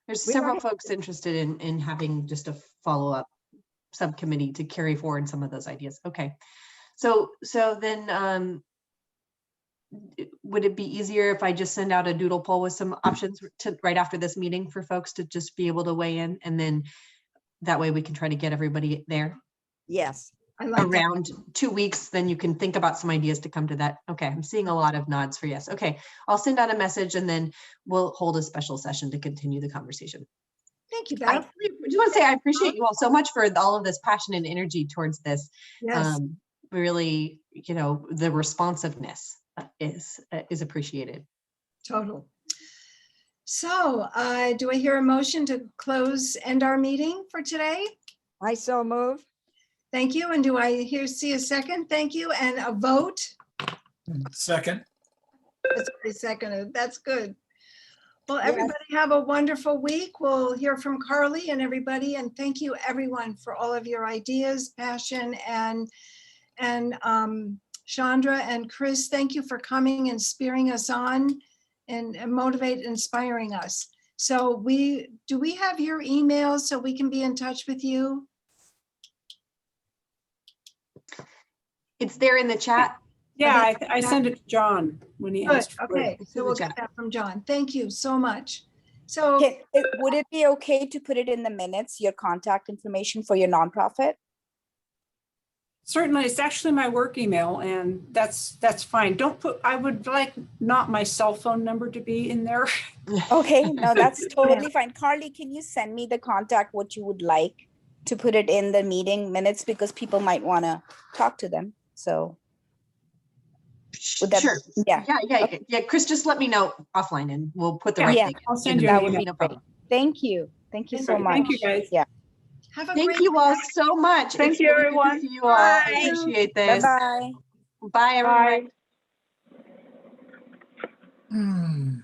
There's We don't several have folks interested in having just a follow-up subcommittee to carry forward some of those ideas. Okay, so then would it be easier if I just send out a doodle poll with some options to right after this meeting for folks to just be able to weigh in, and then that way we can try to get everybody there? Yes. I like around 2 weeks, then you can think about some ideas to come to that. Okay, I'm seeing a lot of nods for yes. Okay, I'll send out a message and then we'll hold a special session to continue the conversation. Thank you, I Bev. just want to say I appreciate you all so much for all of this passion and energy towards this. Yes. Really, you know, the responsiveness is appreciated. Total. So do I hear a motion to end our meeting for today? I so move. Thank you. And do I see a second? Thank you. And a vote? Second. That's already seconded. That's good. Well, everybody have a wonderful week. We'll hear from Carley and everybody. And thank you everyone for all of your ideas, passion, and Chandra and Chris, thank you for coming and spearing us on and inspiring us. So do we have your emails so we can be in touch with you? It's there in the chat. Yeah, I sent it to John when he asked for okay, it. so we'll get that from John. Thank you so much. So would it be okay to put it in the minutes, your contact information for your nonprofit? Certainly, it's actually my work email, and that's fine. I would like not my cell phone number to be in there. Okay, no, that's totally fine. Carley, can you send me the contact, what you would like to put it in the meeting minutes, because people might want to talk to them. So would that, sure. Yeah. Yeah. Chris, just let me know offline and we'll put the right thing. I'll send you that an would email. be great. Thank you. Thank you so much. Thank you, guys. Yeah. Have a Thank great you all day. so much. Thank It's you, really good to everyone. see you all. I Bye. appreciate this. Bye-bye. Bye, everyone. Bye.